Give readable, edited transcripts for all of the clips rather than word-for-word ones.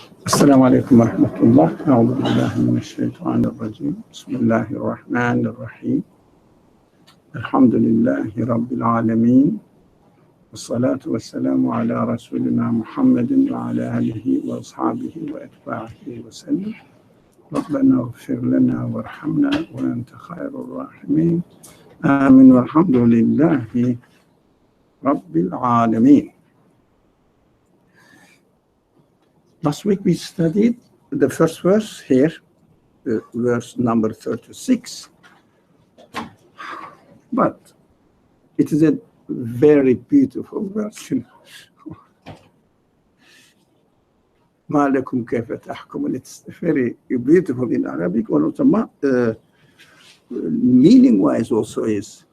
السلام عليكم ورحمة الله. أعوذ بالله من الشيطان الرجيم. بسم الله الرحمن الرحيم. الحمد لله رب العالمين. والصلاة والسلام على رسولنا محمد وعلى آله وأصحابه وأتباعه وسلم. ربنا اغفر لنا وارحمنا وأنت خير الراحمين. آمين والحمد لله رب العالمين. Last week we studied the first verse here, verse number 36. But it is a very beautiful verse. مَا لَكُمْ كَيْفَ تَحْكُمُونَ. It's very beautiful in Arabic. Meaning-wise also is,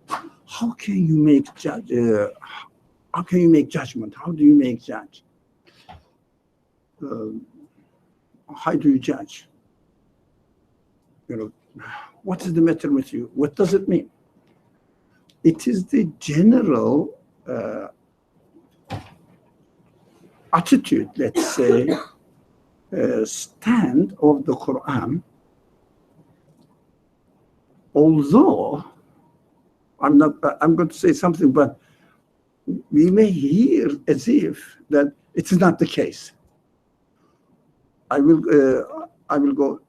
how can you make judgment? How do you make judge? How do you judge? What is the matter with you? What does it mean? It is the general attitude, let's say, stand of the Qur'an. Although I'm going to say something, but we may hear as if that it is not the case. I will go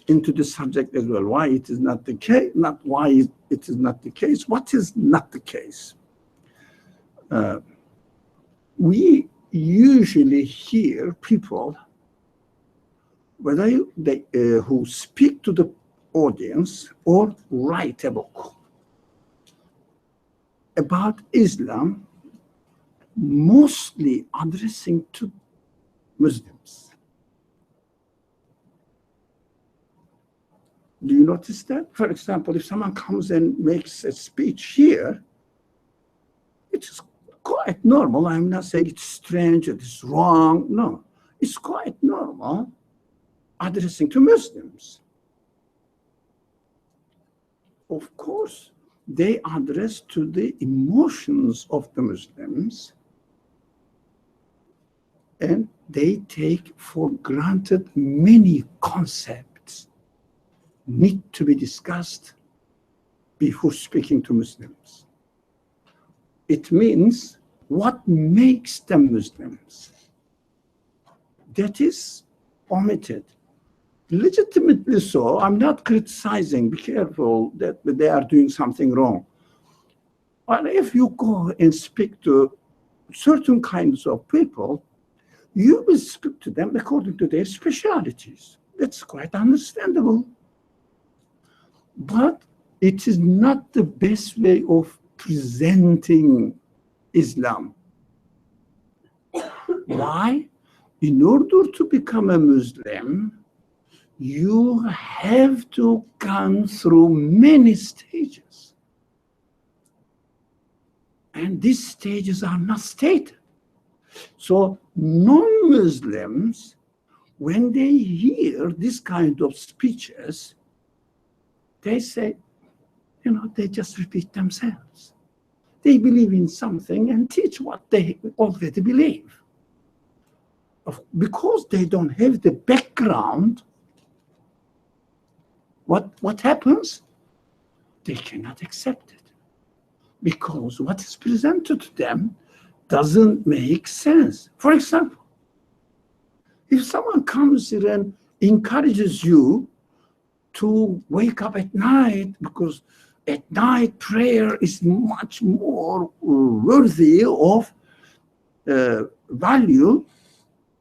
into the subject as well. Why it is not the case? Not why it is not the case. What is not the case? We usually hear people, whether they who speak to the audience or write a book about Islam, mostly addressing to Muslims. Do you notice that? For example, if someone comes and makes a speech here, it's quite normal. I'm not saying it's strange, it's wrong. No, it's quite normal addressing to Muslims. Of course, they address to the emotions of the Muslims, and they take for granted many concepts need to be discussed before speaking to Muslims. It means what makes them Muslims. That is omitted. Legitimately so. I'm not criticizing. Be careful that they are doing something wrong. But if you go and speak to certain kinds of people, you will speak to them according to their specialities. That's quite understandable. But it is not the best way of presenting Islam. Why? In order to become a Muslim, you have to come through many stages. And these stages are not stated. So non-Muslims, when they hear this kind of speeches, they say, they just repeat themselves. They believe in something and teach what they already believe. Because they don't have the background, what happens? They cannot accept it. Because what is presented to them doesn't make sense. For example, if someone comes here and encourages you to wake up at night, because at night prayer is much more worthy of value,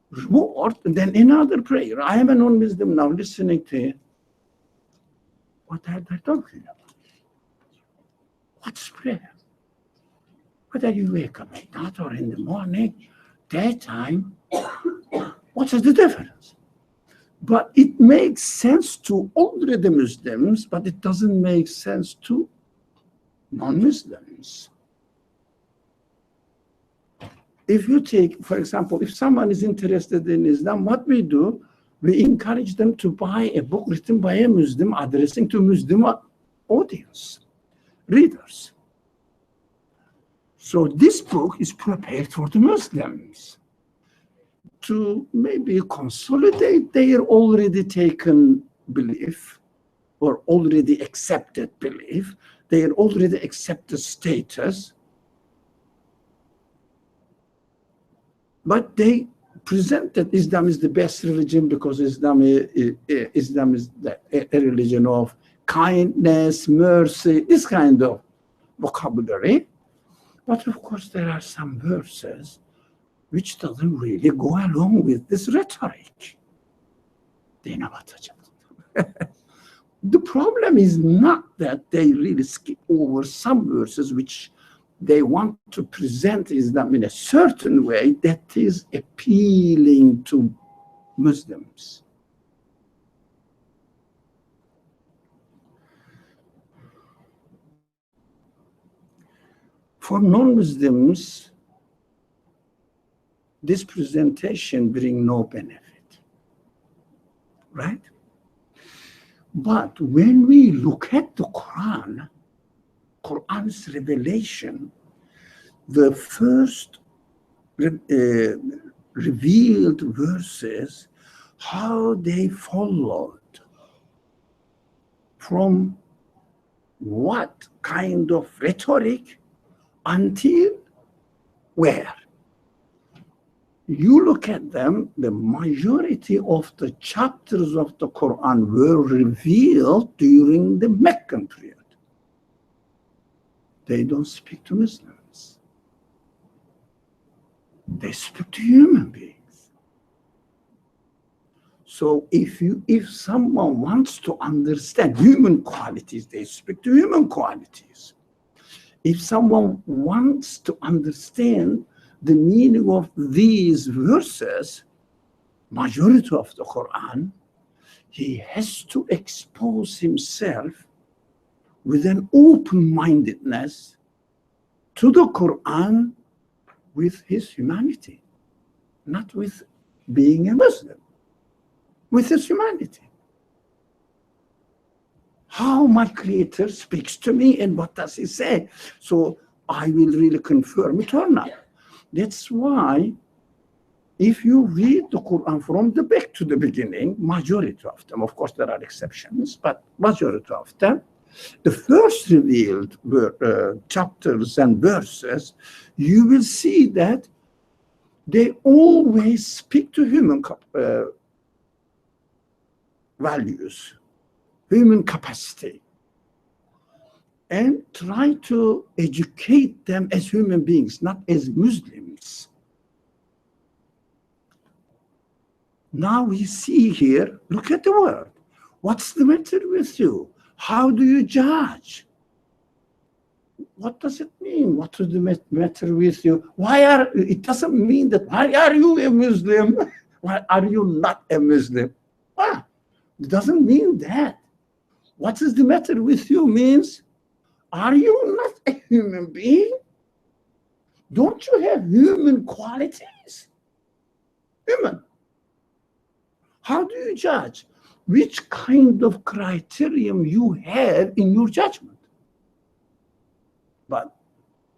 reward than another prayer. I am a non-Muslim now listening to it. What are they talking about? What's prayer? Whether you wake up at night or in the morning, daytime, what is the difference? But it makes sense to already Muslims, but it doesn't make sense to non-Muslims. If you take, for example, if someone is interested in Islam, what we do, we encourage them to buy a book written by a Muslim addressing to Muslim audience, readers. So this book is prepared for the Muslims. to maybe consolidate their already taken belief or already accepted belief, their already accepted status, but they presented Islam is the best religion because Islam is a religion of kindness, mercy, this kind of vocabulary. But of course, there are some verses which doesn't really go along with this rhetoric. They never touch it. The problem is not that they really skip over some verses which they want to present Islam in a certain way that is appealing to Muslims. For non-Muslims, this presentation brings no benefit, right? But when we look at the Qur'an's revelation, the first revealed verses, how they followed from what kind of rhetoric until where. You look at them, the majority of the chapters of the Quran were revealed during the Meccan period. They don't speak to Muslims. They speak to human beings. So if someone wants to understand human qualities, they speak to human qualities. If someone wants to understand the meaning of these verses, majority of the Quran, he has to expose himself with an open-mindedness to the Quran with his humanity, not with being a Muslim, with his humanity. How my Creator speaks to me and what does he say? So I will really confirm it or not. That's why if you read the Quran from the back to the beginning, majority of them, of course there are exceptions, but majority of them, the first revealed chapters and verses, you will see that they always speak to human values, human capacity, and try to educate them as human beings, not as Muslims. Now we see here, look at the word. What's the matter with you? How do you judge? What does it mean? What is the matter with you? It doesn't mean that, why are you a Muslim? Why are you not a Muslim? It doesn't mean that. What is the matter with you means, are you not a human being? Don't you have human qualities? Human. How do you judge? Which kind of criterion you have in your judgment? But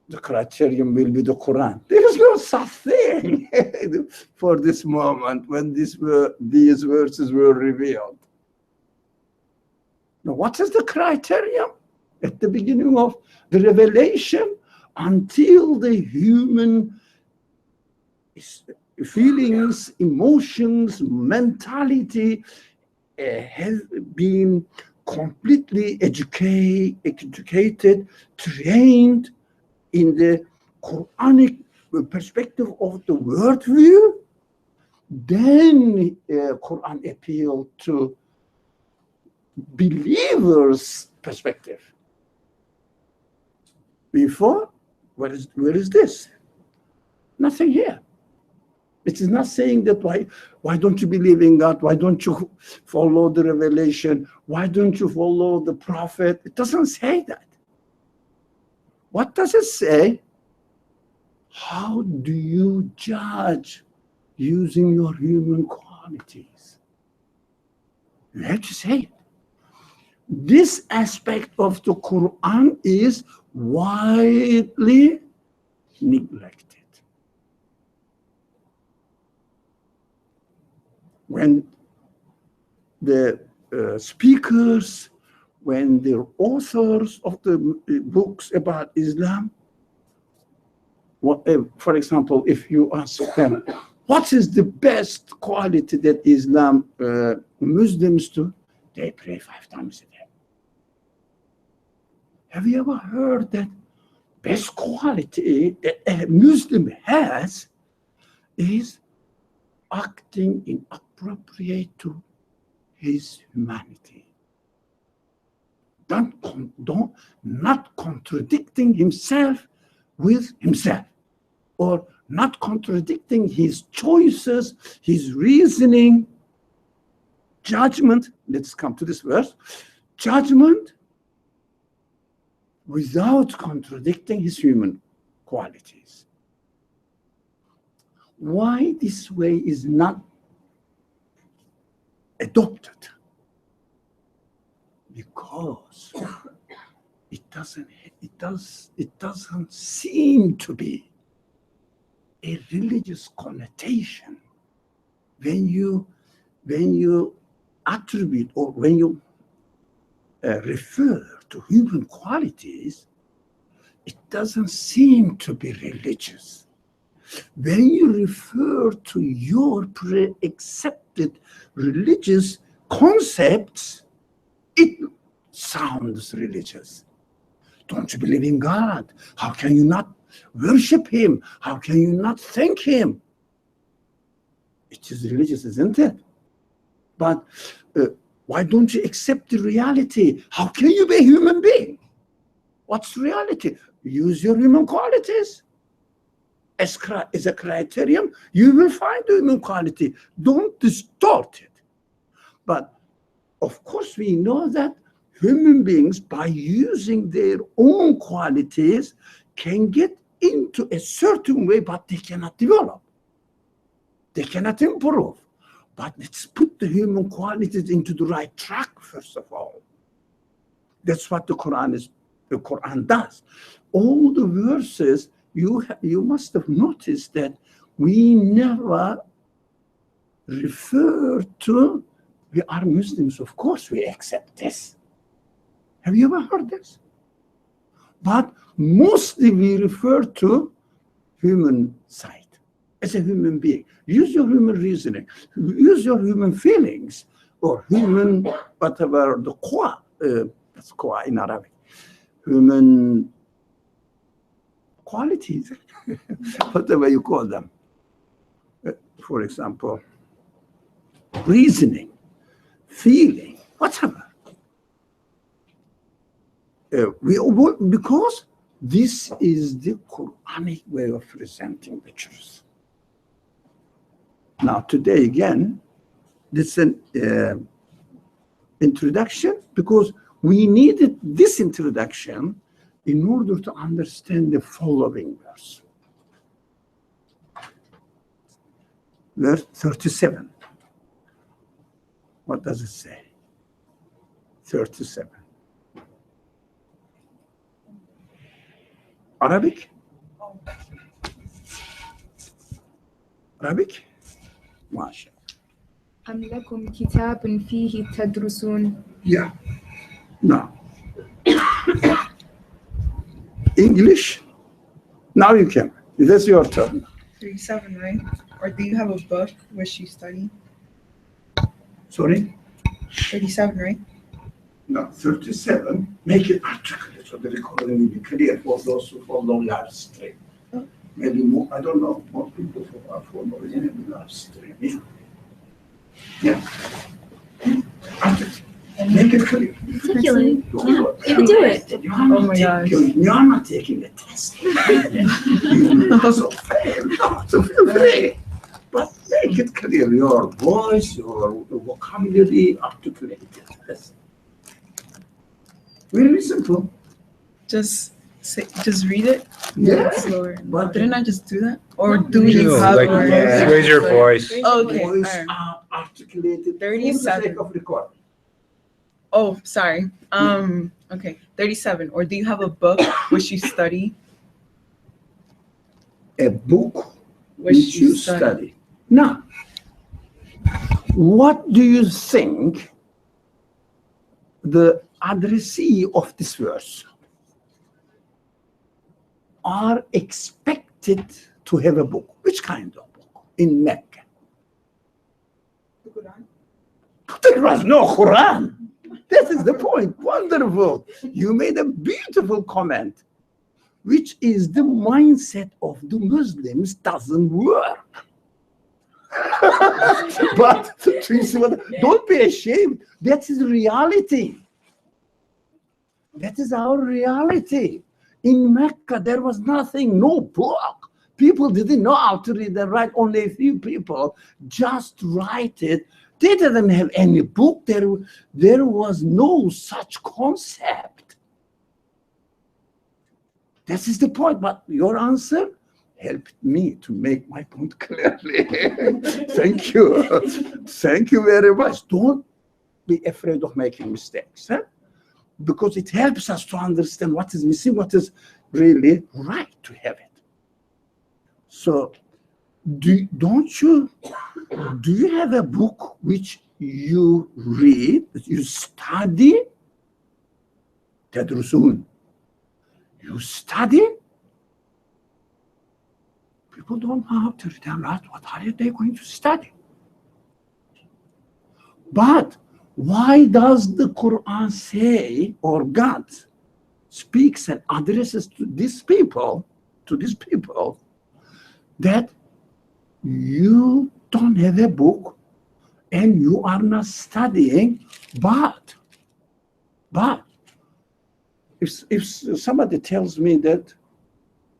the criterion will be the Quran. There is no such thing for this moment when these verses were revealed. Now, what is the criterion? At the beginning of the revelation, until the human feelings, emotions, mentality has been completely educated, trained in the Quranic perspective of the worldview, then Quran appealed to believers' perspective. Before, where is this? Nothing here. It is not saying that why don't you believe in God? Why don't you follow the revelation? Why don't you follow the prophet? It doesn't say that. What does it say? How do you judge using your human qualities? You have to say it. This aspect of the Quran is widely neglected. when the speakers, when the authors of the books about Islam, for example, if you ask them, what is the best quality that Islam Muslims do? They pray 5 times a day. Have you ever heard that best quality that a Muslim has is acting inappropriate to his humanity? Not contradicting himself with himself, or not contradicting his choices, his reasoning, judgment. Let's come to this verse. Judgment without contradicting his human qualities. Why this way is not adopted? Because it doesn't seem to be a religious connotation when you attribute, or when you refer to human qualities. It doesn't seem to be religious. When you refer to your pre-accepted religious concepts, it sounds religious. Don't you believe in God? How can you not worship him? How can you not thank him? It is religious, isn't it? But why don't you accept the reality? How can you be a human being? What's reality? Use your human qualities as a criterion. You will find the human quality. Don't distort it. But of course, we know that human beings, by using their own qualities, can get into a certain way, but they cannot develop. They cannot improve. But let's put the human qualities into the right track, first of all. That's what the Quran does. All the verses, you must have noticed that we never refer to, we are Muslims, of course we accept this. Have you ever heard this? But mostly we refer to human side, as a human being. Use your human reasoning, use your human feelings, or human, whatever, the qwa, that's qwa in Arabic, human qualities, whatever you call them. For example, reasoning, feeling, whatever. Because this is the Quranic way of presenting the truth. Now, today again, this is an introduction, because we needed this introduction in order to understand the following verse. Verse 37. What does it say? 37. Arabic? Arabic? Masha. أم لكم كتاب فيه تدرسون. Yeah. Now, English? Now you can. That's your turn. 37, right? Or do you have a book which you study? Sorry? 37, right? No, 37. Make it articulate so the recording will be clear for those who follow live stream. Oh. Maybe more, I don't know, more people who are following in the live stream. Yeah. Articulate. Make it clear. Articulate. You can do it. Oh my gosh. You're not taking a test. You also fail. No, so feel free. But make it clear, your voice, your vocabulary, articulate it. That's very simple. Just read it. Yeah. Slower. But Didn't I just do that? Or No, do you have like, words? yeah. raise your voice. Okay. Voice Alright. articulated 37. for the sake of record. Oh, sorry. Okay. 37. Or do you have a book which you study? A book Which which you study. Now, What do you think the addressee of this verse are expected to have a book? Which kind of book in Mecca? The Qur'an. There was no Quran. That is the point. Wonderful. You made a beautiful comment, which is the mindset of the Muslims doesn't work. But don't be ashamed. That is reality. That is our reality. In Mecca, there was nothing, no book. People didn't know how to read and write. Only a few people just write it. They didn't have any book. There was no such concept. This is the point. But your answer helped me to make my point clearly. Thank you. Thank you very much. Don't be afraid of making mistakes, huh? Because it helps us to understand what is missing, what is really right to have it. So, do you have a book which you read, you study? تدرسون. You study? People don't know how to read and write. What are they going to study? But why does the Quran say, or God speaks and addresses to these people, that you don't have a book and you are not studying, but if somebody tells me that,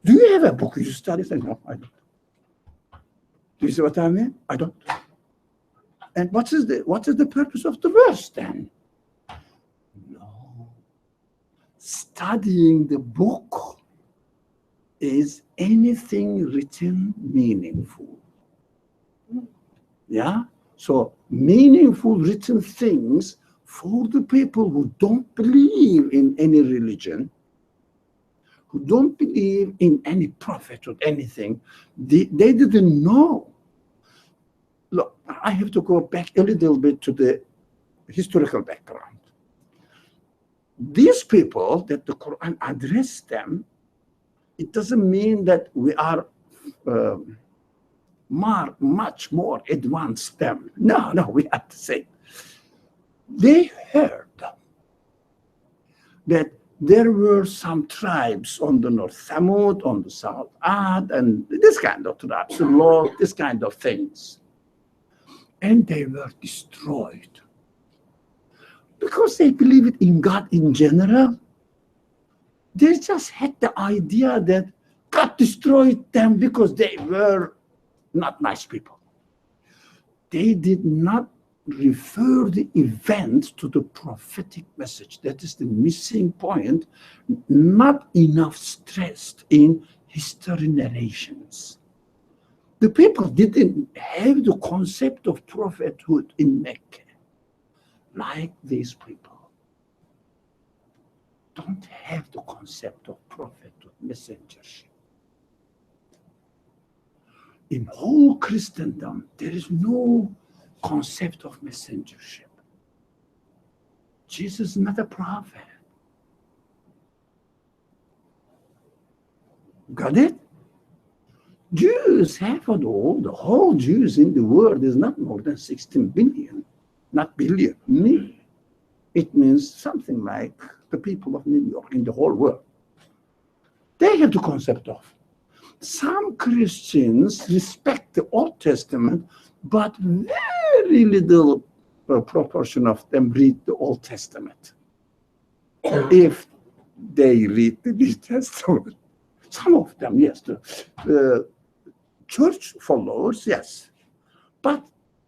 do you have a book you study? I say, no, I don't. Do you see what I mean? I don't. And what is the purpose of the verse then? No. Studying the book is anything written meaningful. Yeah? So meaningful written things for the people who don't believe in any religion, who don't believe in any prophet or anything, they didn't know. Look, I have to go back a little bit to the historical background. These people that the Quran addressed them, it doesn't mean that we are much more advanced than them. No, we have to say. They heard that there were some tribes on the north, Thamud, on the south, Ad, and this kind of tribes, Lot, this kind of things. And they were destroyed. Because they believed in God in general, they just had the idea that God destroyed them because they were not nice people. They did not refer the event to the prophetic message. That is the missing point, not enough stressed in history narrations. The people didn't have the concept of prophethood in Mecca, like these people. Don't have the concept of prophethood, messengership. In whole Christendom, there is no concept of messengership. Jesus is not a prophet. Got it? Jews have it all. The whole Jews in the world is not more than 16 billion, not billion, million. It means something like the people of New York in the whole world. They have the concept of. Some Christians respect the Old Testament, but very little proportion of them read the Old Testament. If they read the New Testament. Some of them, yes. The church followers, yes. But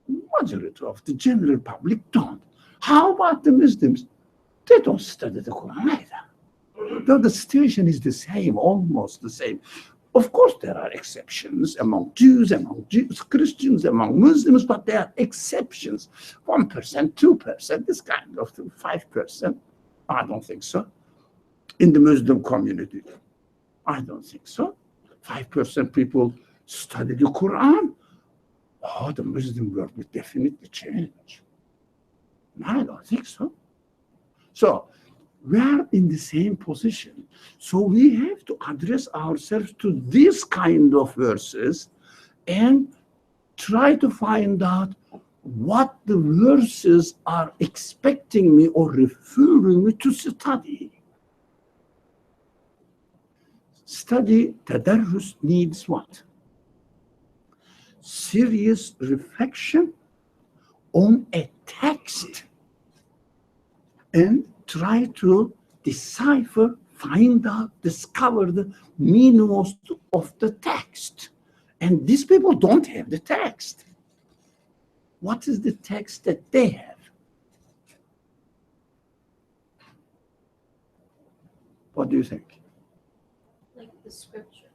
majority of the general public don't. How about the Muslims? They don't study the Quran either. Though the situation is the same, almost the same. Of course, there are exceptions among Jews, Christians, among Muslims, but there are exceptions. 1%, 2%, this kind of 5%. I don't think so. In the Muslim community, I don't think so. 5% people study the Quran. oh, the Muslim world will definitely change. No, I don't think so. So we are in the same position. So we have to address ourselves to this kind of verses and try to find out what the verses are expecting me or referring me to study. Study, tadarrus, needs what? Serious reflection on a text and try to decipher, find out, discover the meaning of the text. And these people don't have the text. What is the text that they have? What do you think? Like the scripture.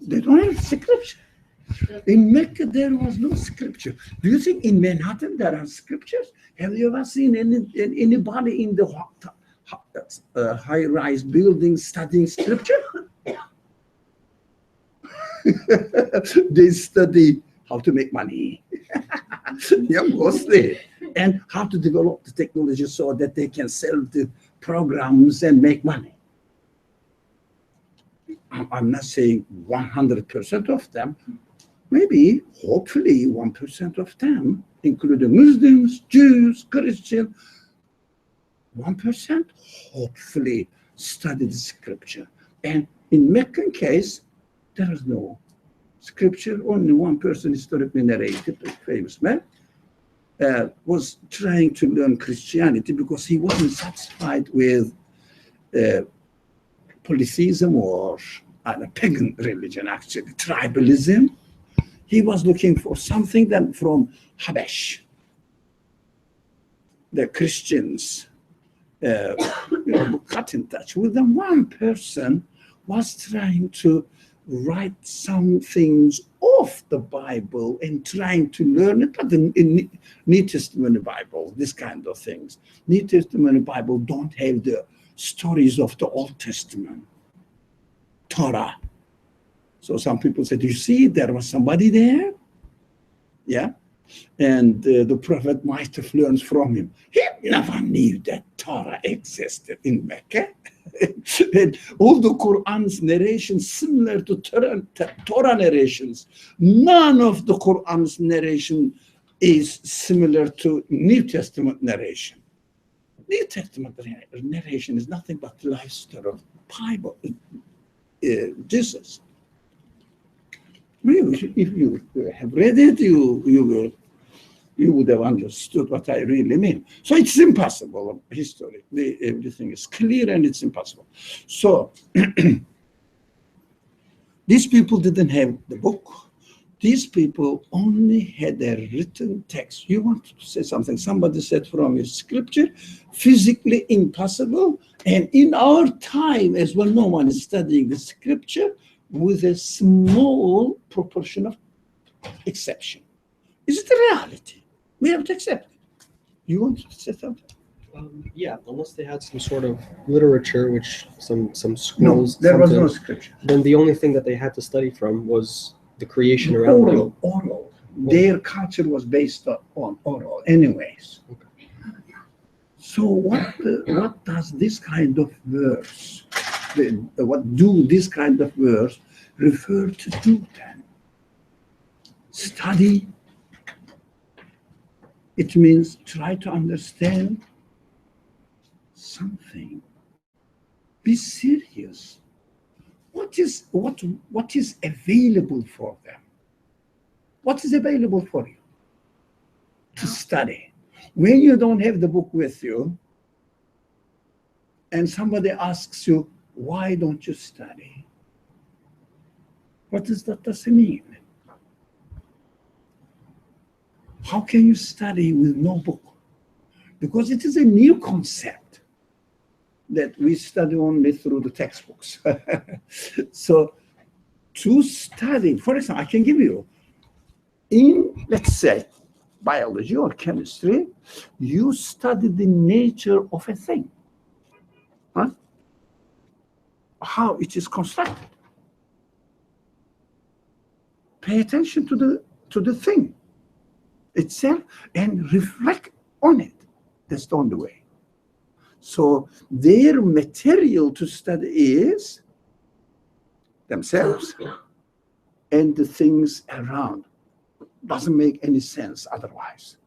They don't have scripture. In Mecca, there was no scripture. Do you think in Manhattan there are scriptures? Have you ever seen anybody in the high-rise building studying scripture? They study how to make money. Yeah, mostly. And how to develop the technology so that they can sell the programs and make money. I'm not saying 100% of them. Maybe, hopefully, 1% of them, including Muslims, Jews, Christians, 1% hopefully study the scripture. And in Meccan case, there is no scripture. Only one person historically narrated, a famous man, was trying to learn Christianity because he wasn't satisfied with polytheism or a pagan religion, actually, tribalism. He was looking for something that from Habash, the Christians, got in touch with them. One person was trying to write some things off the Bible and trying to learn it, but in New Testament Bible, this kind of things. New Testament Bible don't have the stories of the Old Testament, Torah. So some people said, you see, there was somebody there. Yeah. And the prophet might have learned from him. He never knew that Torah existed in Mecca. And all the Qur'an's narrations similar to Torah narrations. None of the Qur'an's narration is similar to New Testament narration. New Testament narration is nothing but the life story of Bible, Jesus. If you have read it, you would have understood what I really mean. So it's impossible historically. Everything is clear and it's impossible. So these people didn't have the book. These people only had a written text. You want to say something. Somebody said from a scripture, physically impossible. And in our time, as well, no one is studying the scripture with a small proportion of exception. Is it a reality? We have to accept it. You want to say something? Yeah, unless they had some sort of literature, which some No, scrolls. there was no scripture. Then the only thing that they had to study from was the creation around them. Oral. Their culture was based on oral anyways. Okay. So what does this kind of verse, what do this kind of verse refer to do then? Study. It means try to understand something. Be serious. What is available for them? What is available for you to study? When you don't have the book with you and somebody asks you, why don't you study? What does that mean? How can you study with no book? Because it is a new concept that we study only through the textbooks. So to study, for example, I can give you, in, let's say, biology or chemistry, you study the nature of a thing. Huh? How it is constructed. Pay attention to to the thing itself and reflect on it. That's the only way. So their material to study is themselves and the things around. Doesn't make any sense otherwise.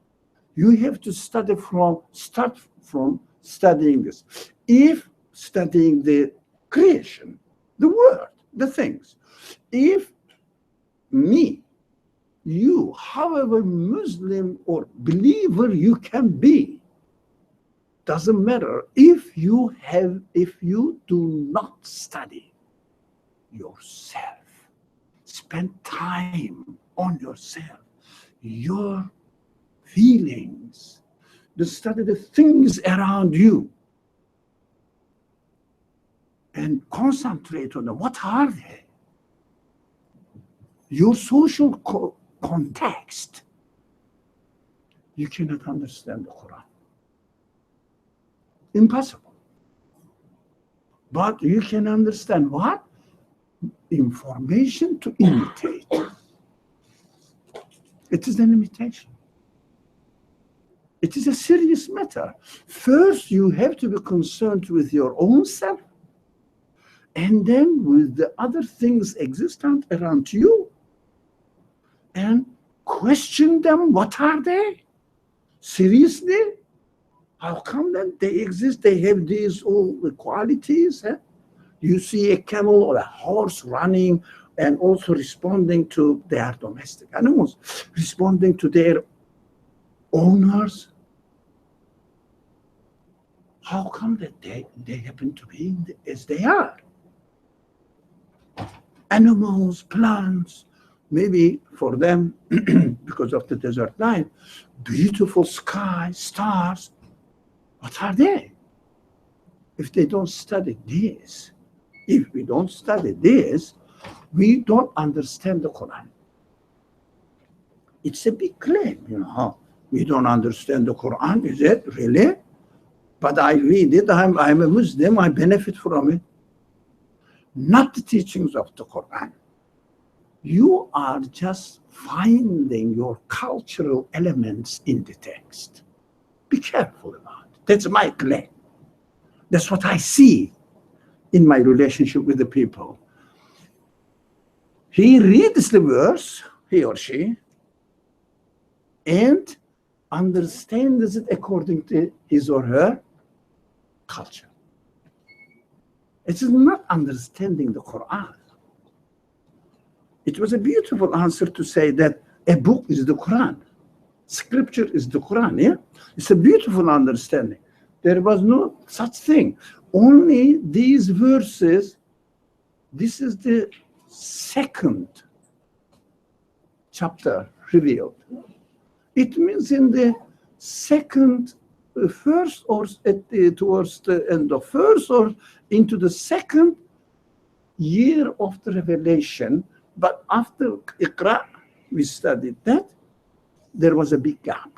You have to start from studying this. If studying the creation, the world, the things, if me, you, however Muslim or believer you can be, doesn't matter if you do not study yourself, spend time on yourself, your feelings, to study the things around you and concentrate on them. What are they? Your social context. You cannot understand the Quran. Impossible. But you can understand what? Information to imitate. It is an imitation. It is a serious matter. First, you have to be concerned with your own self, and then with the other things existent around you, and question them. What are they? Seriously? How come that they exist? They have these all the qualities. You see a camel or a horse running and also responding to their domestic animals, responding to their owners. How come that they happen to be as they are? Animals, plants, maybe for them, because of the desert life, beautiful sky, stars. What are they? If they don't study this, if we don't study this, we don't understand the Quran. It's a big claim, you know. We don't understand the Quran, is it really? But I read it, I'm a Muslim, I benefit from it. Not the teachings of the Quran. You are just finding your cultural elements in the text. Be careful about it. That's my claim. That's what I see in my relationship with the people. He reads the verse, he or she, and understands it according to his or her culture. It is not understanding the Quran. It was a beautiful answer to say that a book is the Quran. Scripture is the Quran, yeah? It's a beautiful understanding. There was no such thing. Only these verses, this is the second chapter revealed. It means in the second, first or towards the end of first or into the second year of the revelation. But after Iqra, we studied that, there was a big gap.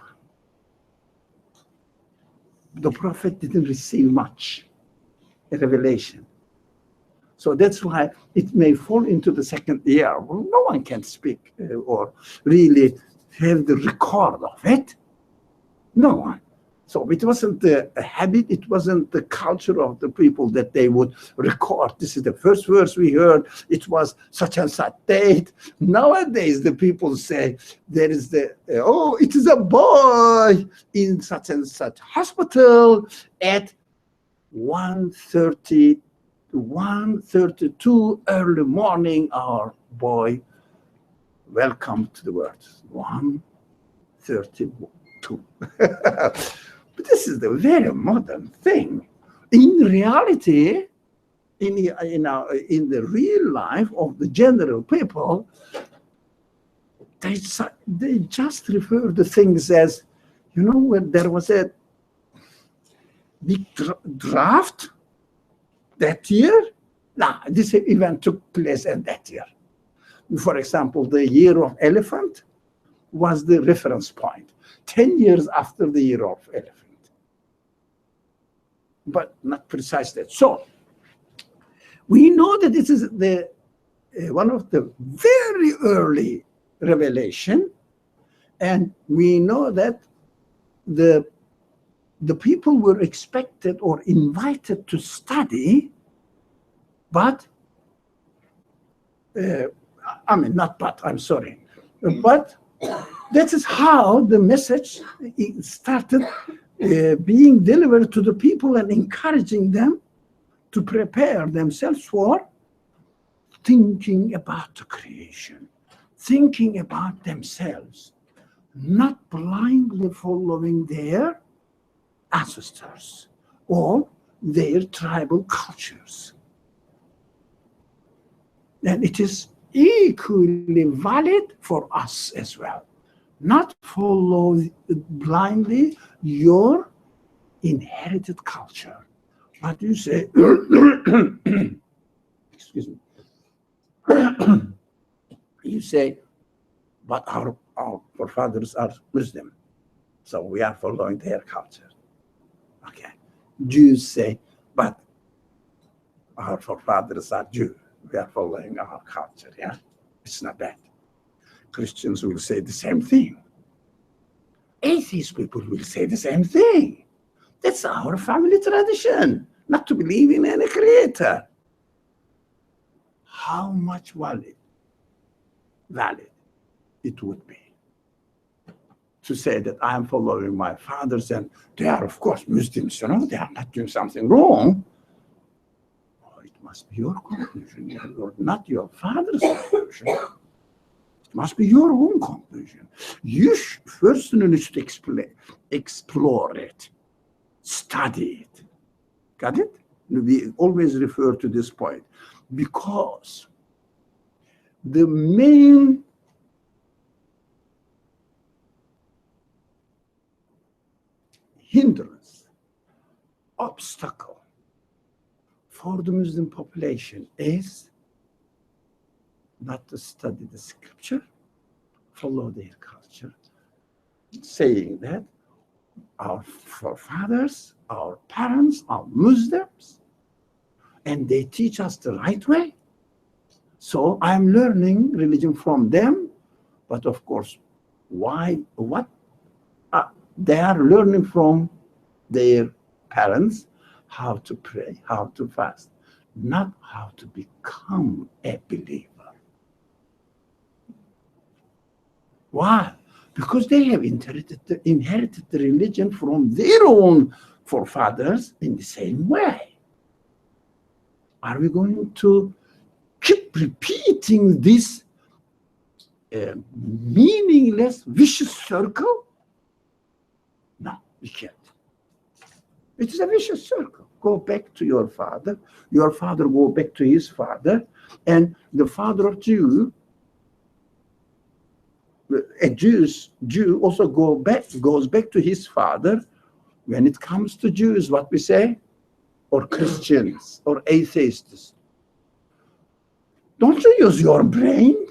The Prophet didn't receive much revelation. So that's why it may fall into the second year. Well, no one can speak or really have the record of it. No one. So it wasn't a habit, it wasn't the culture of the people that they would record. This is the first verse we heard, it was such and such date. Nowadays, the people say, there is it is a boy in such and such hospital at 1:32 early morning, our boy, welcome to the world. 1:32. But this is the very modern thing. In reality, in the real life of the general people, they just refer to things as, you know, when there was a big draft that year. Nah, this event took place in that year. For example, the year of elephant was the reference point. 10 years after the year of elephant. But not precise that. So, we know that this is one of the very early revelation And we know that the people were expected or invited to study, but I'm sorry. But that is how the message started being delivered to the people and encouraging them to prepare themselves for thinking about the creation, thinking about themselves, not blindly following their ancestors or their tribal cultures. And it is equally valid for us as well. Not follow blindly your inherited culture. But you say, excuse me, you say, but our forefathers are Muslim, so we are following their culture. Okay. Jews say, but our forefathers are Jews. We are following our culture, yeah? It's not bad. Christians will say the same thing. Atheist people will say the same thing. That's our family tradition, not to believe in any creator. How much valid it would be to say that I am following my fathers and they are, of course, Muslims, they are not doing something wrong. It must be your conclusion, or not your father's conclusion. It must be your own conclusion. You personally should explore it, study it. Got it? We always refer to this point because the main hindrance, obstacle for the Muslim population is not to study the scripture, follow their culture, saying that our forefathers, our parents are Muslims, and they teach us the right way. So I'm learning religion from them, but of course, they are learning from their parents how to pray, how to fast, not how to become a believer. Why? Because they have inherited the religion from their own forefathers in the same way. Are we going to keep repeating this meaningless, vicious circle? No, we can't. It is a vicious circle. Go back to your father go back to his father, and the father of a Jew also goes back to his father. When it comes to Jews, what we say, or Christians, or atheists, don't you use your brain?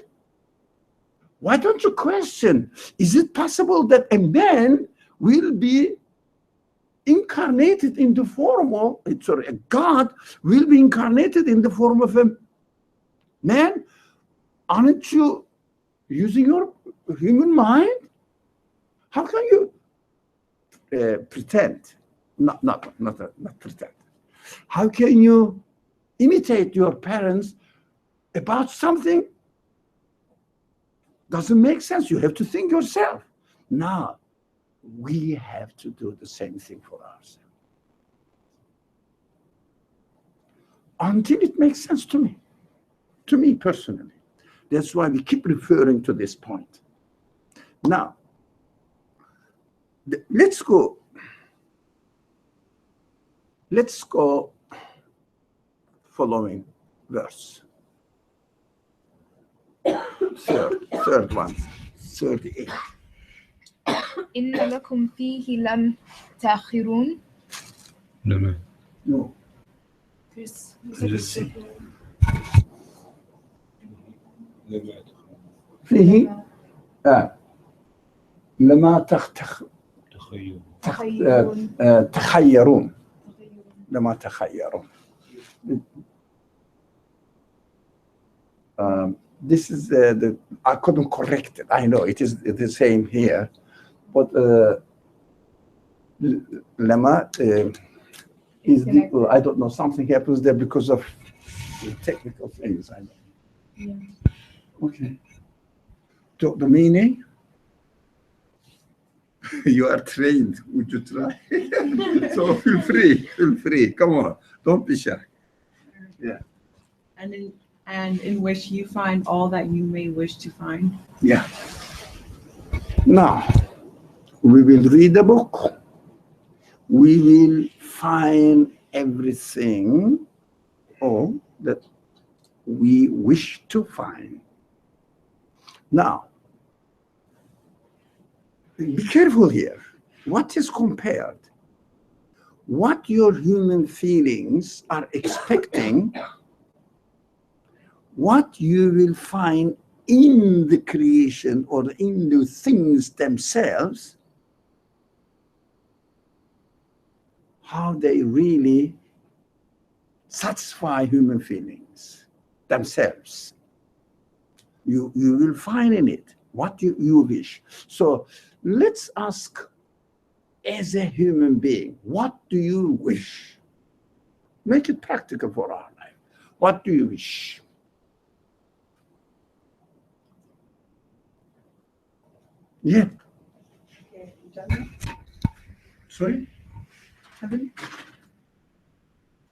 Why don't you question, is it possible that a man will be incarnated in the form of, a God will be incarnated in the form of a man? Aren't you using your human mind? How can you pretend? Not pretend. How can you imitate your parents about something? Doesn't make sense. You have to think yourself. Now, we have to do the same thing for ourselves. Until it makes sense to me personally. That's why we keep referring to this point. Now, let's go following verse. Third one, 38. إن لكم فيه لم تأخرون. No. فيه لما تخيرون لما تخيرون. this is I couldn't correct it. I know it is the same here, but lemma is I don't know, something happens there because of the technical things. I know. Yeah. Okay. So the meaning. You are trained. Would you try? So feel free. Feel free. Come on. Don't be shy. Yeah. And in which you find all that you may wish to find. Yeah. Now, we will read the book. We will find everything that we wish to find. Now, be careful here. What is compared? What your human feelings are expecting, what you will find in the creation or in the things themselves, how they really satisfy human feelings themselves. You will find in it what you wish. So let's ask, as a human being, what do you wish? Make it practical for our life. What do you wish? Yeah. Sorry? Heaven?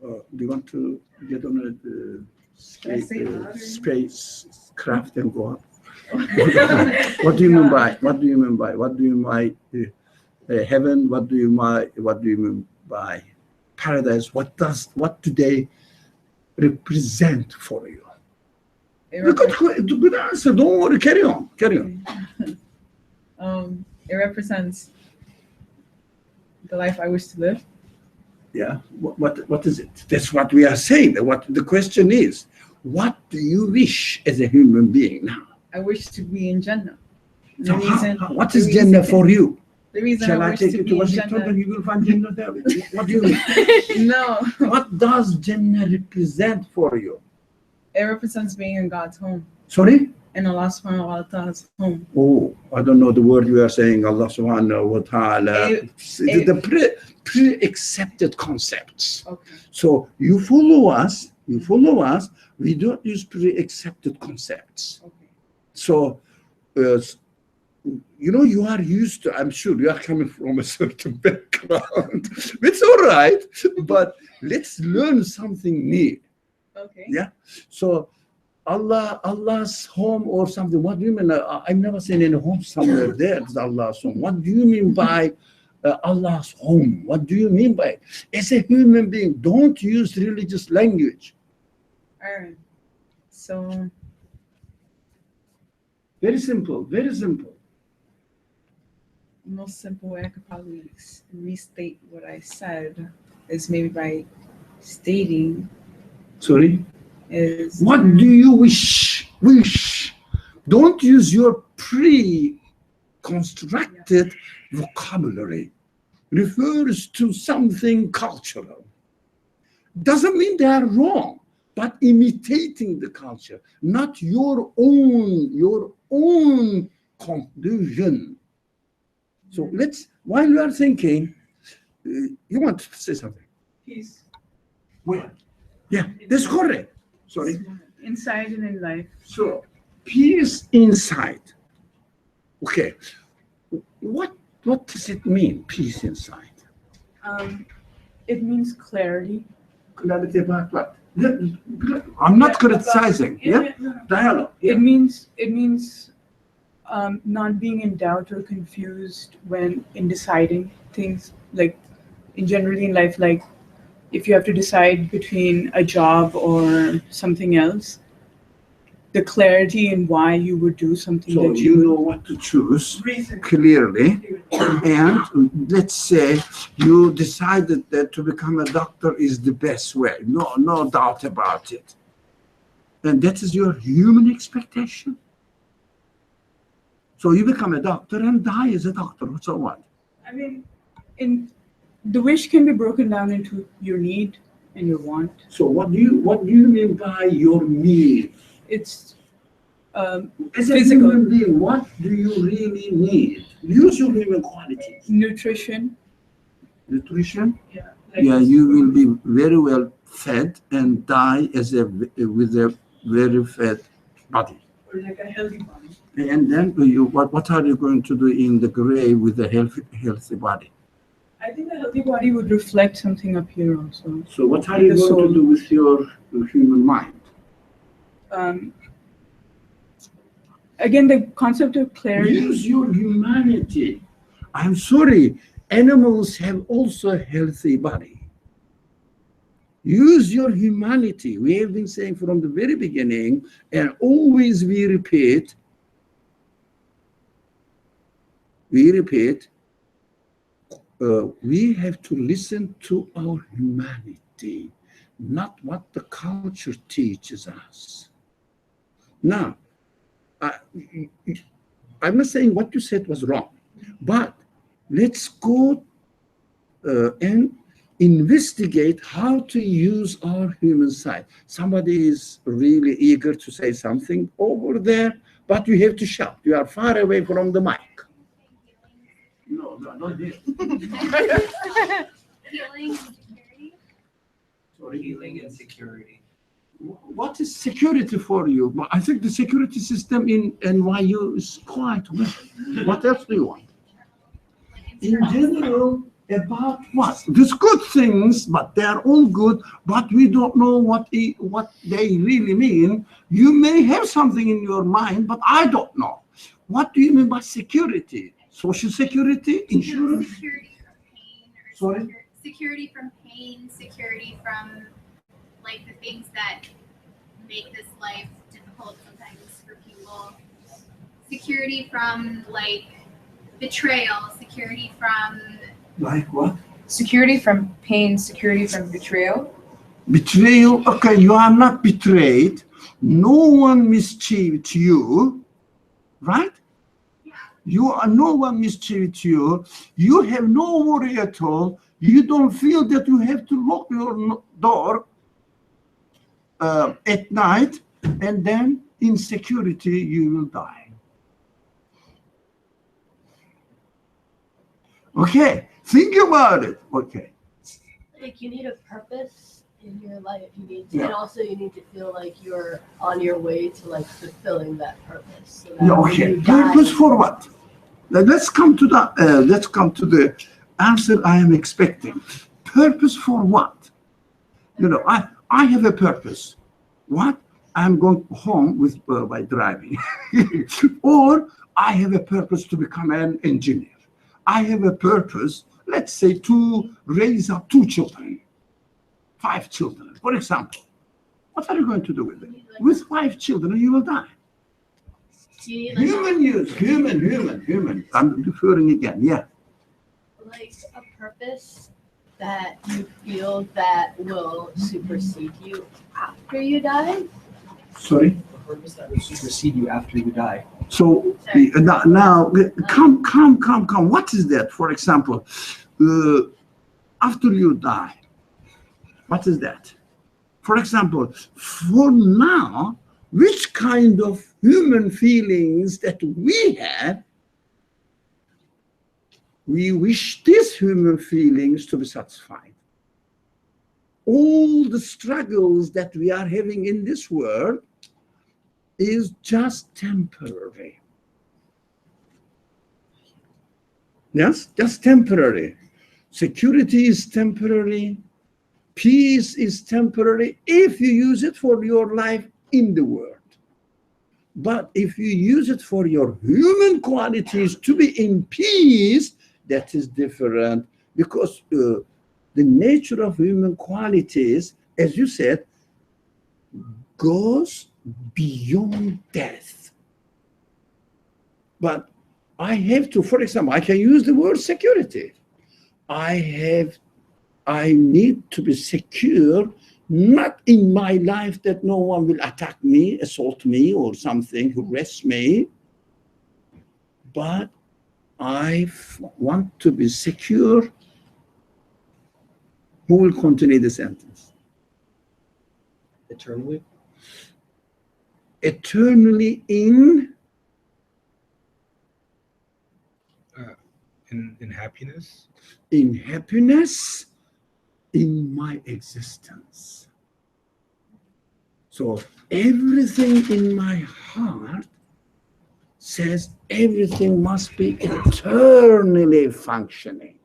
Do you want to get on a space craft and go up? What do you mean by? What do you mean by? What do you mean by heaven? What do you mean by paradise? What do they represent for you? Good answer. Don't worry. Carry on. It represents the life I wish to live. Yeah. What is it? That's what we are saying. What the question is. What do you wish as a human being now? I wish to be in Jannah. So what is Jannah for you? The reason Shall I I wish take to you be to in Washington Jannah. and you will find Jannah there? What do you mean? No. What does Jannah represent for you? It represents being in God's home. Sorry? In Allah subhanahu wa ta'ala's home. Oh, I don't know the word you are saying, Allah subhanahu wa ta'ala. The pre-accepted concepts. Okay. So you follow us, we don't use pre-accepted concepts. Okay. So, you are used to, I'm sure you are coming from a certain background. It's all right, but let's learn something new. Okay. Yeah. So Allah's home or something. What do you mean? I've never seen any home somewhere there. It's Allah's home. What do you mean by Allah's home? What do you mean by it? As a human being, don't use religious language. All right. So. Very simple. Very simple. The most simple way I could probably restate what I said is maybe by stating. Sorry? Is what do you wish? Don't use your pre-constructed vocabulary. Refers to something cultural. Doesn't mean they are wrong, but imitating the culture, not your own conclusion. So while you are thinking, you want to say something? peace. Where? Yeah, that's correct. Sorry. Inside and in life. So, peace inside. Okay. What does it mean, peace inside? It means clarity. Clarity about what? I'm not criticizing. Yeah? Dialogue. Yeah. It means not being in doubt or confused when in deciding things, like generally in life, like if you have to decide between a job or something else, the clarity in why you would do something So that you know what to choose clearly, and let's say you decided that to become a doctor is the best way. No doubt about it. And that is your human expectation. So you become a doctor and die as a doctor. So what? I mean, the wish can be broken down into your need and your want. So what do you mean by your need? It's As a physical. human being, what do you really need? Use your human qualities. Nutrition. Nutrition. Yeah. Yeah, you will be very well fed and die with a very fat body. Or like a healthy body. And then what are you going to do in the grave with a healthy body? I think a healthy body would reflect something up here also. So what are Like you the going soul. to do with your human mind? Again, the concept of clarity. Use your humanity. I'm sorry, animals have also a healthy body. Use your humanity. We have been saying from the very beginning, and always we repeat, we have to listen to our humanity, not what the culture teaches us. Now, I'm not saying what you said was wrong, but let's go and investigate how to use our human side. Somebody is really eager to say something over there, but you have to shout. You are far away from the mic. No, not this. Healing and security. Sorry. Healing and security. What is security for you? I think the security system in NYU is quite well. What else do you want? In general, about what? There's good things, but they are all good, but we don't know what they really mean. You may have something in your mind, but I don't know. What do you mean by security? Social security? Insurance? Security from pain. Or Sorry? security from pain, security from like the things that make this life difficult sometimes for people. Security from like betrayal, security from Like what? Security from pain, security from betrayal. Betrayal, okay, you are not betrayed. No one mischieved you, right? No one mischieved you. You have no worry at all. You don't feel that you have to lock your door at night, and then in security you will die. Okay, think about it. Okay. Like you need a purpose in your life. You need Yeah. and also you need to feel like you're on your way to like fulfilling that purpose. So that Yeah, when okay. you die, Purpose for what? Now, let's come to the answer I am expecting. Purpose for what? You know, I have a purpose. What? I'm going home with by driving, or I have a purpose to become an engineer. I have a purpose, let's say, to raise up 2 children, 5 children, for example. What are you going to do with it? With 5 children, you will die. you need like, Human. I'm referring again, yeah. like a purpose that you feel that will supersede you after you die. Sorry? A purpose that will supersede you after you die. So now, come. What is that? For example, after you die, what is that? For example, for now, which kind of human feelings that we have, we wish these human feelings to be satisfied. All the struggles that we are having in this world is just temporary. Yes, just temporary. Security is temporary. Peace is temporary if you use it for your life in the world. But if you use it for your human qualities to be in peace, that is different, because the nature of human qualities, as you said, goes beyond death. But I have to, for example, I can use the word security. I need to be secure, not in my life that no one will attack me, assault me, or something, harass me, but I want to be secure. Who will continue the sentence? Eternally? eternally in happiness. In happiness in my existence. So everything in my heart says everything must be eternally functioning.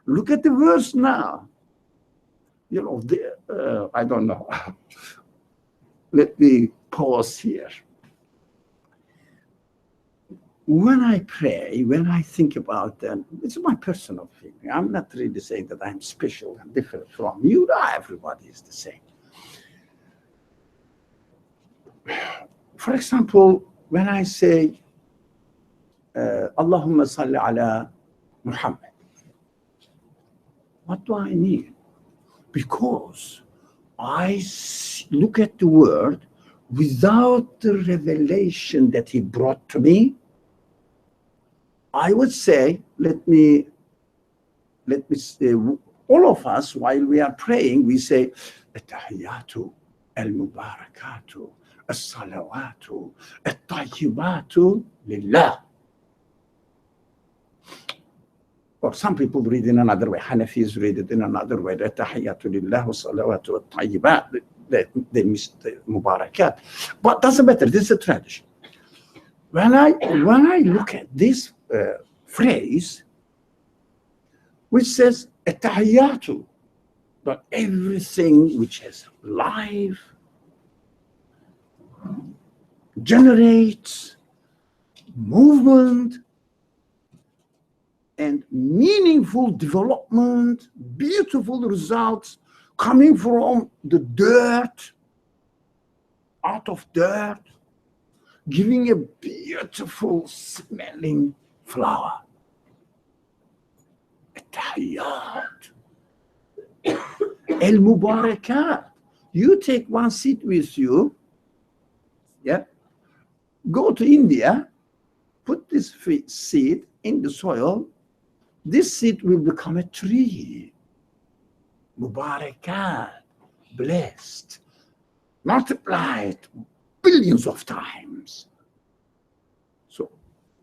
Look at the verse now. You know, I don't know. Let me pause here. When I pray, when I think about them, it's my personal feeling. I'm not really saying that I'm special and different from you. Everybody is the same. For example, when I say, Allahumma salli ala Muhammad, what do I mean? Because I look at the word without the revelation that he brought to me. I would say, let me say, all of us, while we are praying, we say, At-tahiyyatu, al-mubarakatu, as-salawatu, at-tayyibatu lillah. Or some people read in another way. Hanafis read it in another way. At-tahiyyatu lillah, as-salawatu, at-tayyibat. They missed the mubarakat. But doesn't matter. This is a tradition. When I look at this phrase, which says at-tahiyyatu, but everything which has life, generates movement and meaningful development, beautiful results coming from the dirt, out of dirt, giving a beautiful smelling flower. At-tahiyyat. Al-mubarakat. You take one seed with you, yeah, go to India, put this seed in the soil, this seed will become a tree. Mubarakat, blessed, multiplied billions of times. So,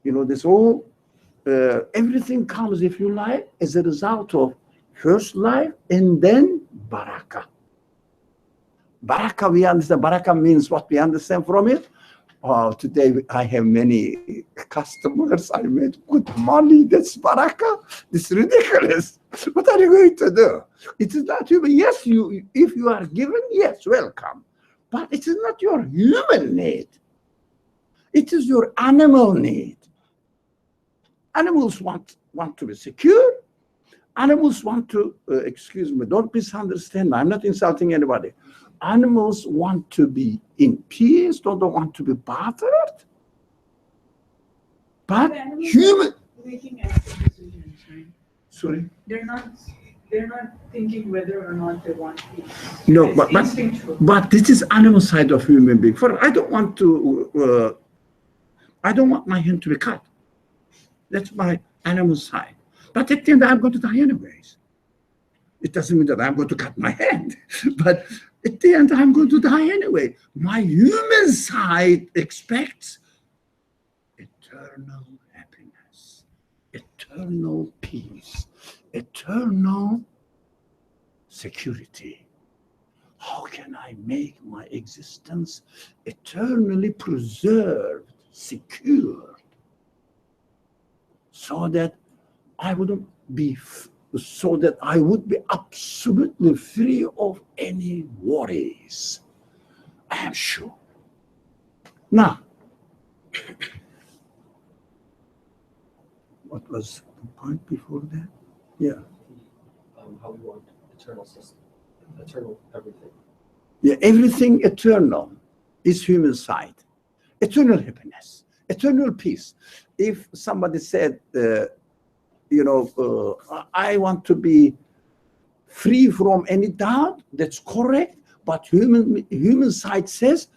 you know, this all, everything comes, if you like, as a result of first life and then barakah. Barakah, we understand. Barakah means what we understand from it. Oh, today I have many customers. I made good money. That's barakah. This is ridiculous. What are you going to do? It is not human. Yes, if you are given, yes, welcome. But it is not your human need. It is your animal need. Animals want to be secure. Animals want to, excuse me, don't misunderstand. I'm not insulting anybody. Animals want to be in peace, don't want to be bothered. But human making active decisions, right? Sorry? They're not thinking whether or not they want peace. No, It's instinctual. but this is animal side of human being. I don't want my hand to be cut. That's my animal side. But at the end, I'm going to die anyways. It doesn't mean that I'm going to cut my hand, but at the end, I'm going to die anyway. My human side expects eternal happiness, eternal peace, eternal security. How can I make my existence eternally preserved, secured, so that I wouldn't be, so that I would be absolutely free of any worries? I am sure. Now, what was the point before that? Yeah. How we want eternal system, eternal everything. Yeah, everything eternal is human side. Eternal happiness, eternal peace. If somebody said, I want to be free from any doubt, that's correct, but human side says,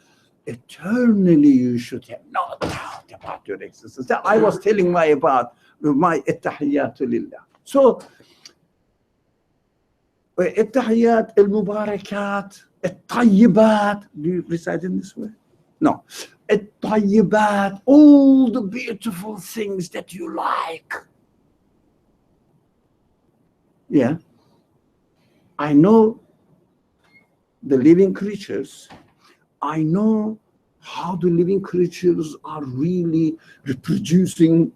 eternally you should have no doubt about your existence. I was telling about my at-tahiyyatu lillah. So, التحيات المباركات الطيبات. Do you recite in this way? No. الطيبات, all the beautiful things that you like. Yeah. I know the living creatures. I know how the living creatures are really reproducing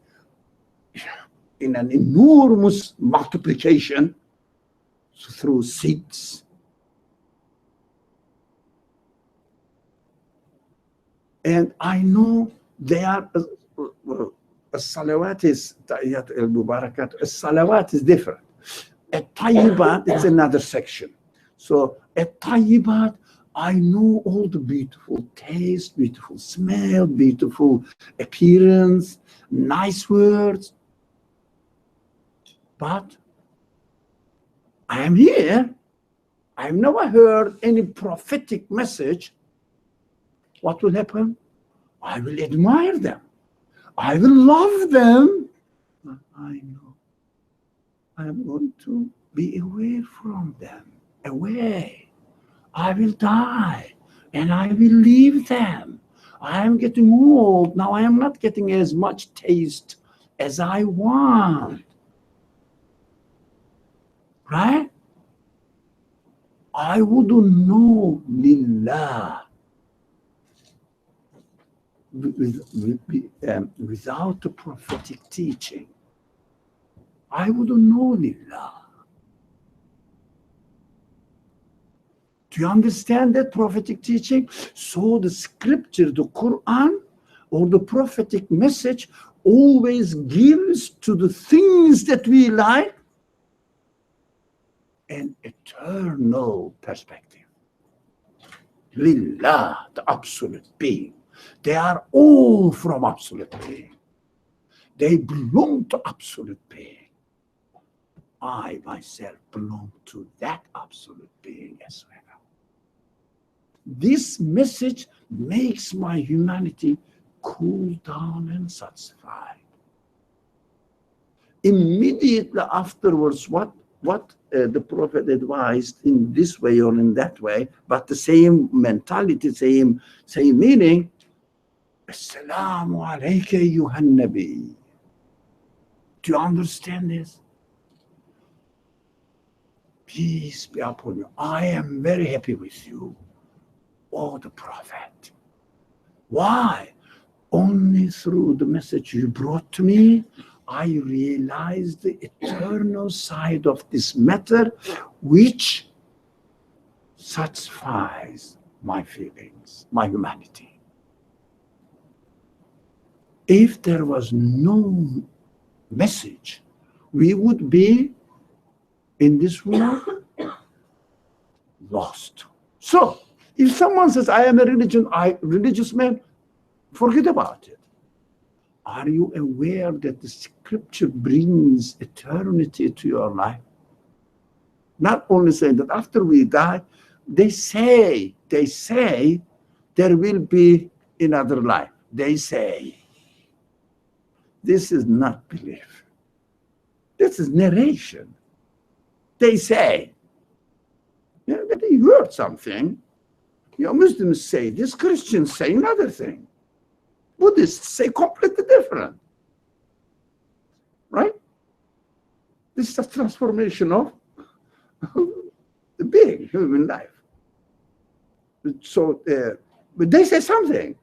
in an enormous multiplication through seeds. And I know they are, الصلوات is تحيات المباركات. الصلوات is different. الطيبات is another section. So الطيبات, I know all the beautiful taste, beautiful smell, beautiful appearance, nice words. But I am here. I've never heard any prophetic message. What will happen? I will admire them. I will love them. But I know I am going to be away from them, away. I will die and I will leave them. I am getting old. Now I am not getting as much taste as I want. Right? I wouldn't know Lillah without the prophetic teaching. I wouldn't know Lillah. Do you understand that prophetic teaching? So the scripture, the Qur'an, or the prophetic message always gives to the things that we like an eternal perspective. Lillah, the absolute being. They are all from absolute being. They belong to absolute being. I myself belong to that absolute being as well. This message makes my humanity cool down and satisfied. Immediately afterwards, what the Prophet advised in this way or in that way, but the same mentality, same meaning. Assalamu alayka ayyuhan nabi. Do you understand this? Peace be upon you. I am very happy with you, oh the Prophet. Why? Only through the message you brought to me, I realized the eternal side of this matter, which satisfies my feelings, my humanity. If there was no message, we would be in this world lost. So, if someone says, I am a religious man, forget about it. Are you aware that the scripture brings eternity to your life? Not only saying that after we die, they say there will be another life. They say. This is not belief. This is narration. They say. They heard something. Muslims say this, Christians say another thing. Buddhists say completely different. Right? This is a transformation of the being, human life. So, but they say something.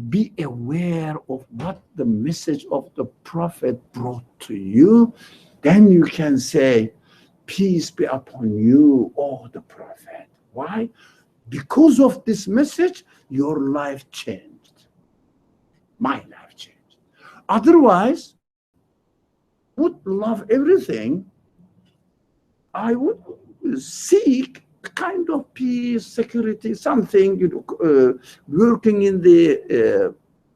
Be aware of what the message of the Prophet brought to you. Then you can say, peace be upon you, oh the Prophet. Why? Because of this message, your life changed. My life changed. Otherwise, I would love everything. I would seek a kind of peace, security, something, working in the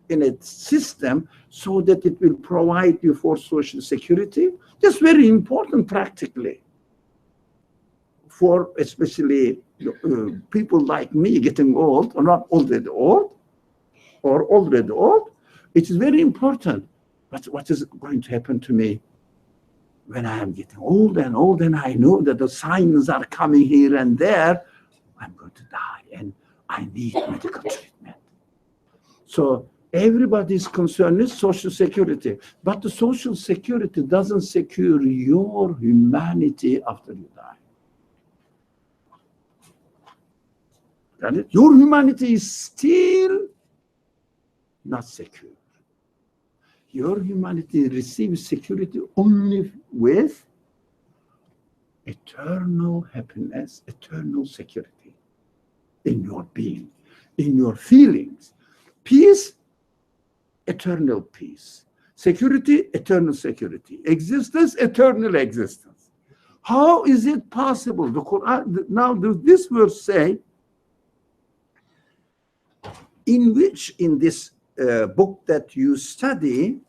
in a system so that it will provide you for social security. That's very important practically. For especially people like me getting old, or not already old, or already old, it is very important. But what is going to happen to me when I am getting old and old and I know that the signs are coming here and there, I'm going to die and I need medical treatment. So everybody's concern is social security, but the social security doesn't secure your humanity after you die. Got it? Your humanity is still not secure. Your humanity receives security only with eternal happiness, eternal security in your being, in your feelings. Peace, eternal peace. Security, eternal security. Existence, eternal existence. How is it possible? The Quran, now this verse say, in this book that you study,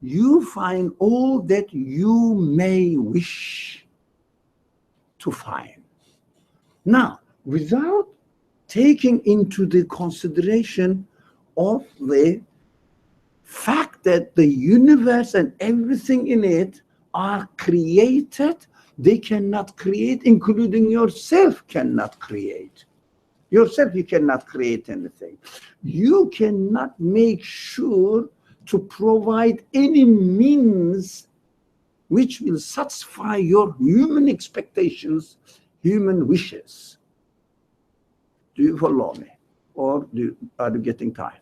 you find all that you may wish to find. Now, without taking into the consideration of the fact that the universe and everything in it are created, they cannot create, including yourself cannot create. Yourself, you cannot create anything. You cannot make sure to provide any means which will satisfy your human expectations, human wishes. Do you follow me? Or are you getting tired?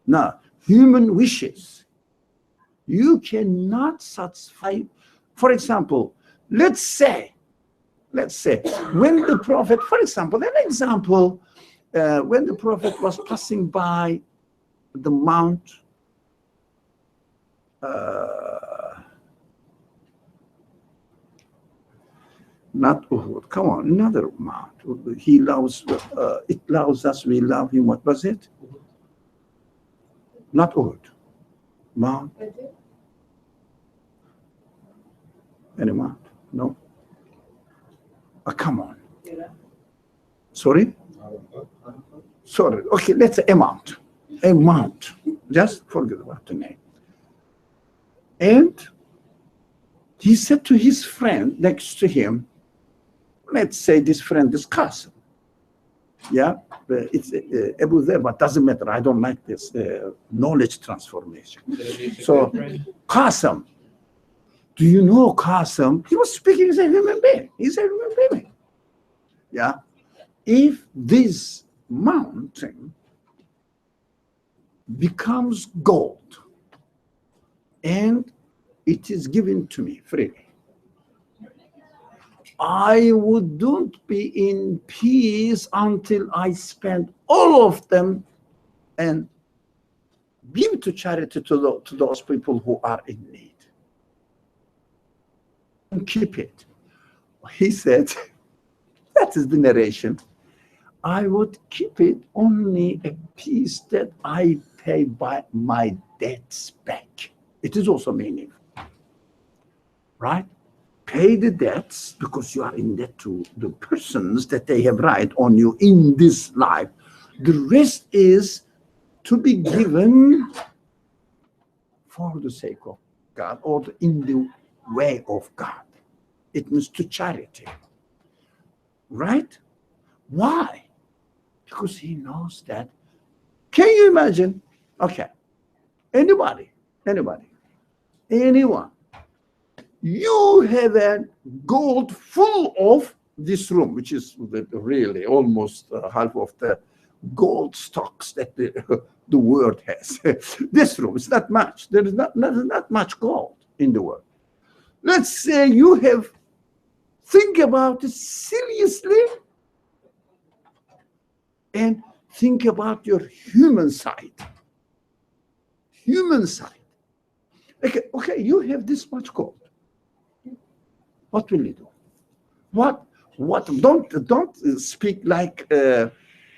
Now, human wishes, you cannot satisfy. For example, let's say, when the Prophet, for example, when the Prophet was passing by the Mount, not Uhud, come on, another mount. He loves, it loves us, we love him. What was it? Not Uhud. Mount? Any mount? No? Come on. Sorry? Sorry. Okay, let's say a mount. A mount. Just forget about the name. And he said to his friend next to him, let's say this friend is Qasim. Yeah, it's Abu Dhar, but doesn't matter. I don't like this knowledge transformation. So, Qasim, do you know Qasim? He was speaking as a human being. He's a human being. Yeah. If this mountain becomes gold and it is given to me freely, I wouldn't be in peace until I spend all of them and give to charity to those people who are in need. And keep it. He said, that is the narration. I would keep it only a piece that I pay by my debts back. It is also meaningful, right? Pay the debts because you are in debt to the persons that they have right on you in this life. The rest is to be given for the sake of God or in the way of God. It means to charity, right? Why? Because he knows that. Can you imagine? Okay, anyone, you have a gold full of this room, which is really almost half of the gold stocks that the world has. This room is not much. There is not much gold in the world. Let's say you have, think about it seriously and think about your human side. Human side. Okay, you have this much gold. What will you do? What? Don't speak like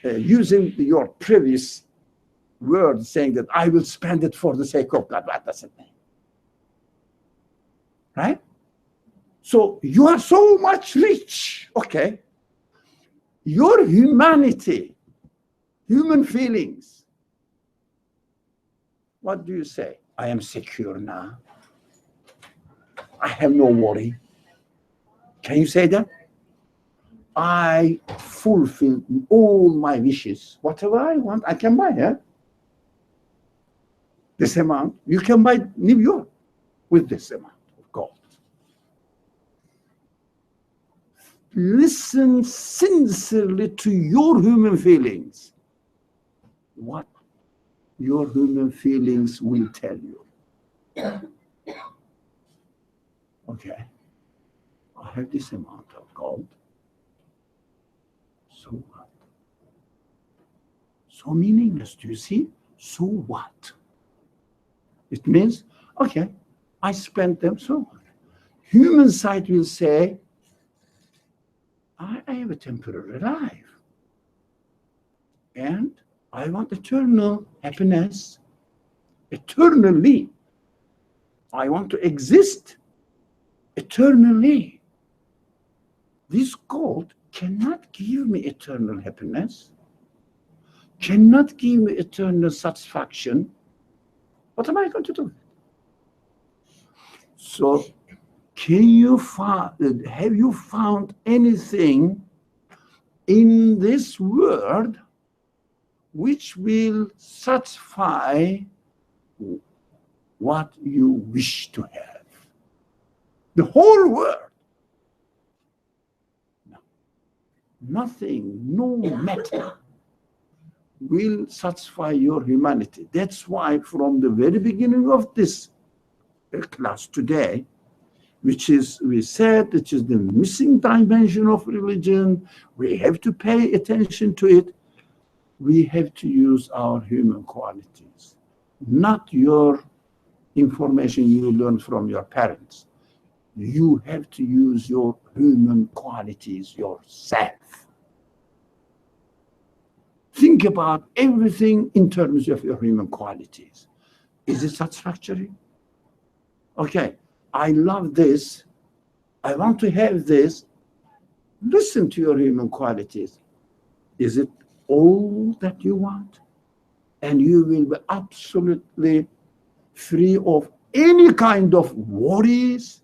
using your previous word, saying that I will spend it for the sake of God. What does it mean? Right? So you are so much rich. Okay. Your humanity, human feelings. What do you say? I am secure now. I have no worry. Can you say that? I fulfill all my wishes. Whatever I want, I can buy. Yeah? This amount, you can buy New York with this amount of gold. Listen sincerely to your human feelings. What your human feelings will tell you. Okay, I have this amount of gold. So what? So meaningless, do you see? So what? It means, okay, I spent them, so what? Human side will say, I have a temporary life. And I want eternal happiness. Eternally. I want to exist eternally. This gold cannot give me eternal happiness, cannot give me eternal satisfaction. What am I going to do? So, have you found anything in this world which will satisfy what you wish to have? The whole world. No. Nothing, no matter will satisfy your humanity. That's why from the very beginning of this class today, which is, we said, which is the missing dimension of religion, we have to pay attention to it. We have to use our human qualities, not your information you learned from your parents. You have to use your human qualities yourself. Think about everything in terms of your human qualities. Is it satisfactory? Okay, I love this. I want to have this. Listen to your human qualities. Is it all that you want? And you will be absolutely free of any kind of worries.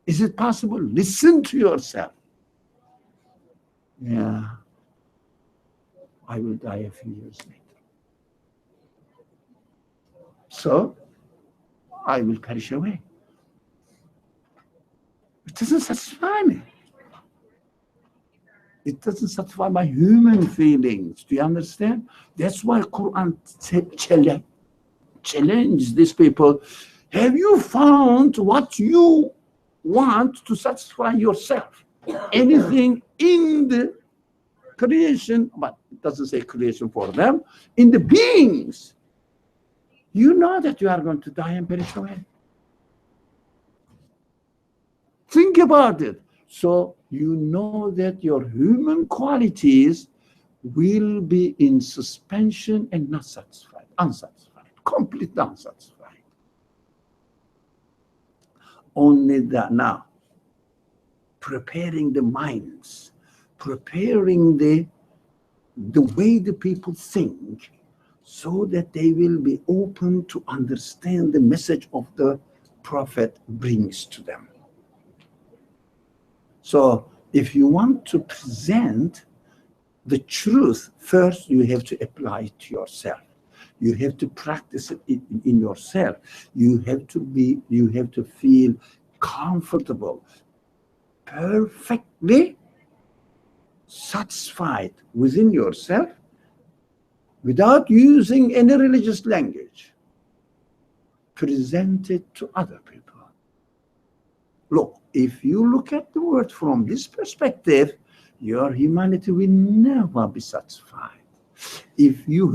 Is it possible? Listen to yourself. Yeah. I will die a few years later. So, I will perish away. It doesn't satisfy me. It doesn't satisfy my human feelings. Do you understand? That's why Qur'an challenged these people. Have you found what you want to satisfy yourself? Anything in the creation, but it doesn't say creation for them, in the beings, you know that you are going to die and perish away. Think about it. So you know that your human qualities will be in suspension and not satisfied, unsatisfied, completely unsatisfied. Only that now, preparing the minds, preparing the way the people think, so that they will be open to understand the message of the Prophet brings to them. So if you want to present the truth, first you have to apply it to yourself. You have to practice it in yourself. You have to feel comfortable, perfectly satisfied within yourself, without using any religious language. Present it to other people. Look, if you look at the world from this perspective, your humanity will never be satisfied. If you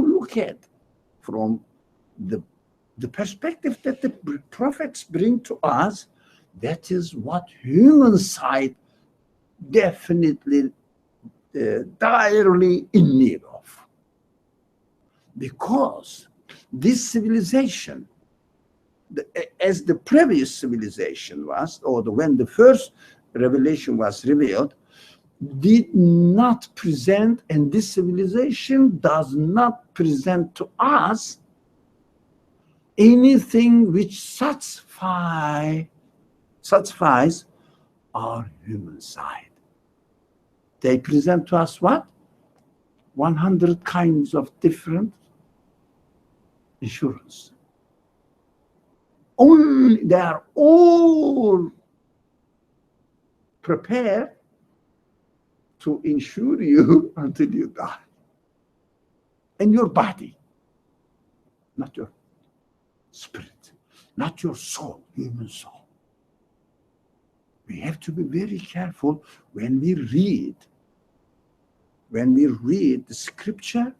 look at from the perspective that the prophets bring to us, that is what human side definitely direly in need of. Because this civilization, as the previous civilization was, or when the first revelation was revealed, did not present, and this civilization does not present to us anything which satisfies our human side. They present to us what? 100 kinds of different insurance. They are all prepared to insure you until you die. And your body, not your spirit, not your soul, human soul. We have to be very careful when we read. When we read the scripture,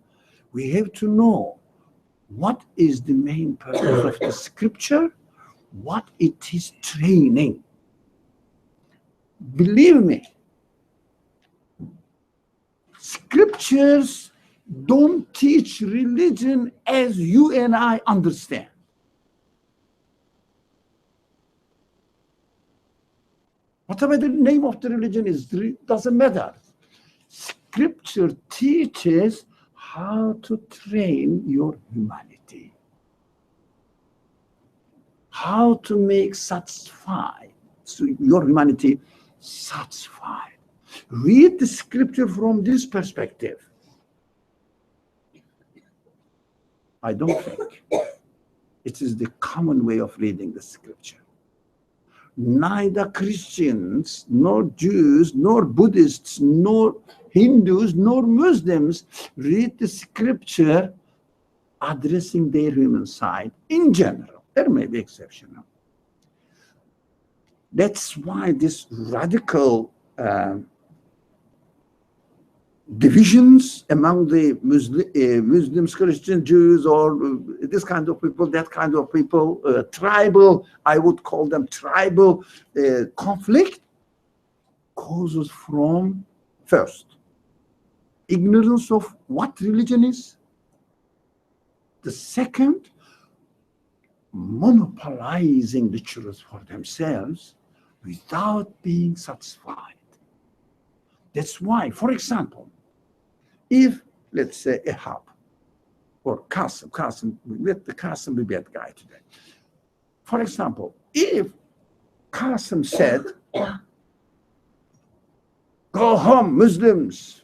we have to know what is the main purpose of the scripture, what it is training. Believe me, scriptures don't teach religion as you and I understand. Whatever the name of the religion is, doesn't matter. Scripture teaches how to train your humanity, how to make your humanity satisfied. Read the scripture from this perspective. I don't think it is the common way of reading the scripture. Neither Christians, nor Jews, nor Buddhists, nor Hindus, nor Muslims read the scripture addressing their human side in general. There may be exceptions. That's why this radical divisions among the Muslims, Christians, Jews, or this kind of people, that kind of people, tribal, I would call them tribal conflict, causes from, first, ignorance of what religion is. The second, monopolizing the truth for themselves without being satisfied. That's why, for example, if, let's say, Ahab or Qasim, let the Qasim be bad guy today. For example, if Qasim said, go home, Muslims,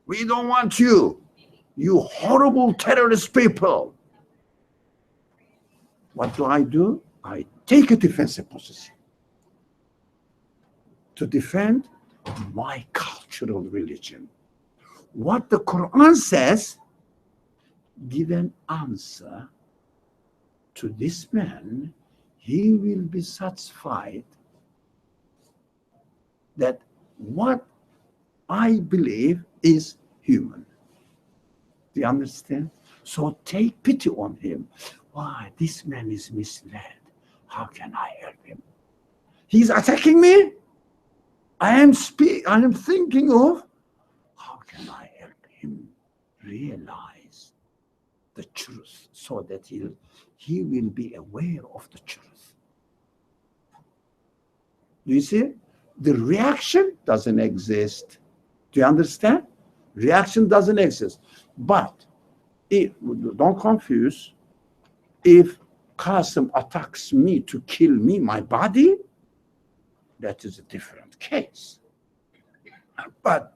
we don't want you, you horrible terrorist people. What do? I take a defensive position to defend my cultural religion. What the Qur'an says, give an answer to this man, he will be satisfied that what I believe is human. Do you understand? So take pity on him. Why, this man is misled. How can I help him? He's attacking me. I am thinking of how can I help him realize the truth so that he will be aware of the truth. Do you see? The reaction doesn't exist. Do you understand? Reaction doesn't exist. But don't confuse, if Qasim attacks me to kill me, my body, that is a different case. But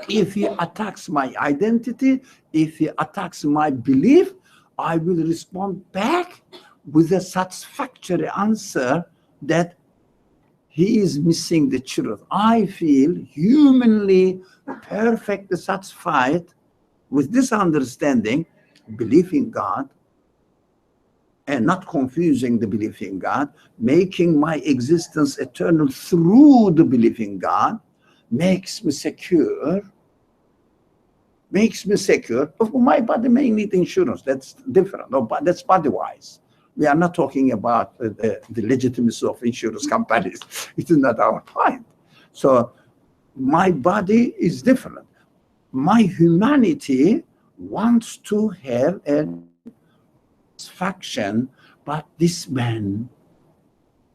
if he attacks my identity, if he attacks my belief, I will respond back with a satisfactory answer that he is missing the truth. I feel humanly perfectly satisfied with this understanding, belief in God, and not confusing the belief in God, making my existence eternal through the belief in God, makes me secure. My body may need insurance, that's different, but that's body-wise. We are not talking about the legitimacy of insurance companies. It is not our point. So my body is different. My humanity wants to have a satisfaction, but this man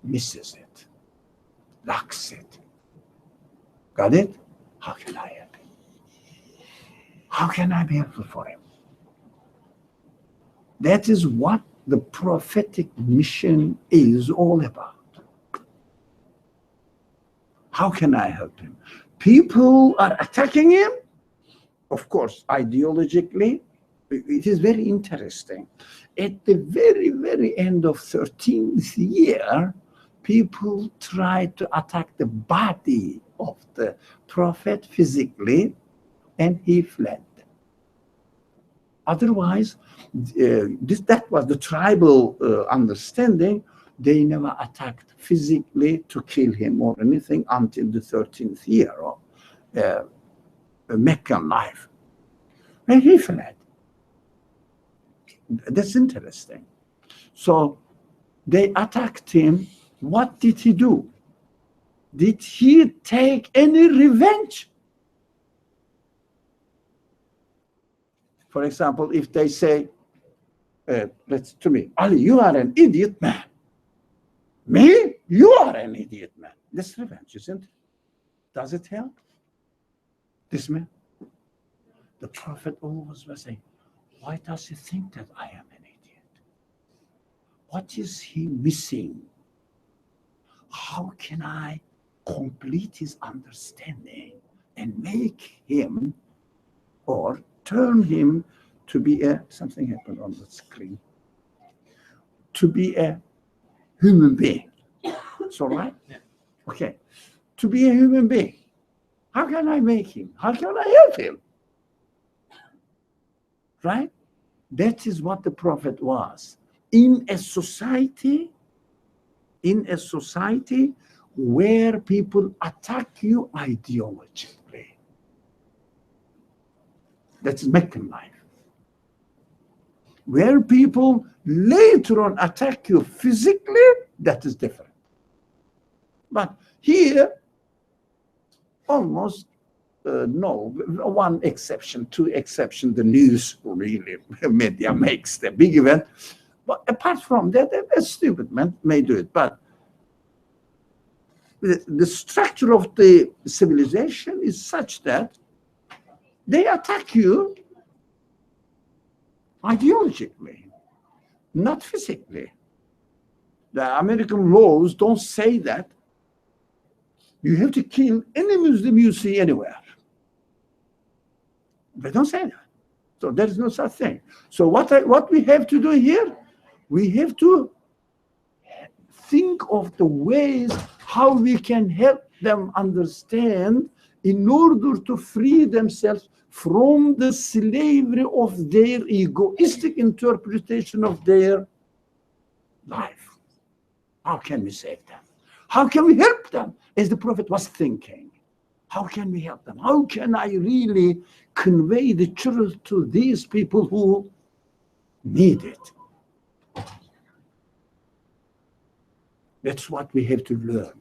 misses it, lacks it. Got it? How can I help him? How can I be helpful for him? That is what the prophetic mission is all about. How can I help him? People are attacking him. Of course, ideologically, it is very interesting. At the very, very end of 13th year, people tried to attack the body of the prophet physically, and he fled. Otherwise, that was the tribal understanding. They never attacked physically to kill him or anything until the 13th year of Meccan life. And he fled. That's interesting. So they attacked him. What did he do? Did he take any revenge? For example, if they say, to me, Ali, you are an idiot man. Me? You are an idiot man. That's revenge, isn't it? Does it help? This man? The Prophet always was saying, why does he think that I am an idiot? What is he missing? How can I complete his understanding and make him or turn him to be something happened on the screen, to be a human being. It's all right? Yeah. Okay. To be a human being. How can I make him? How can I help him? Right? That is what the Prophet was. In a society where people attack you ideologically. That's Meccan life. Where people later on attack you physically, that is different. But here, almost no, one exception, two exceptions, the news really, media makes the big event. But apart from that, a stupid man may do it. But the structure of the civilization is such that they attack you ideologically, not physically. The American laws don't say that you have to kill any Muslim you see anywhere. They don't say that. So there is no such thing. So what we have to do here, we have to think of the ways how we can help them understand in order to free themselves from the slavery of their egoistic interpretation of their life. How can we save them? How can we help them? As the Prophet was thinking, how can we help them? How can I really convey the truth to these people who need it? That's what we have to learn.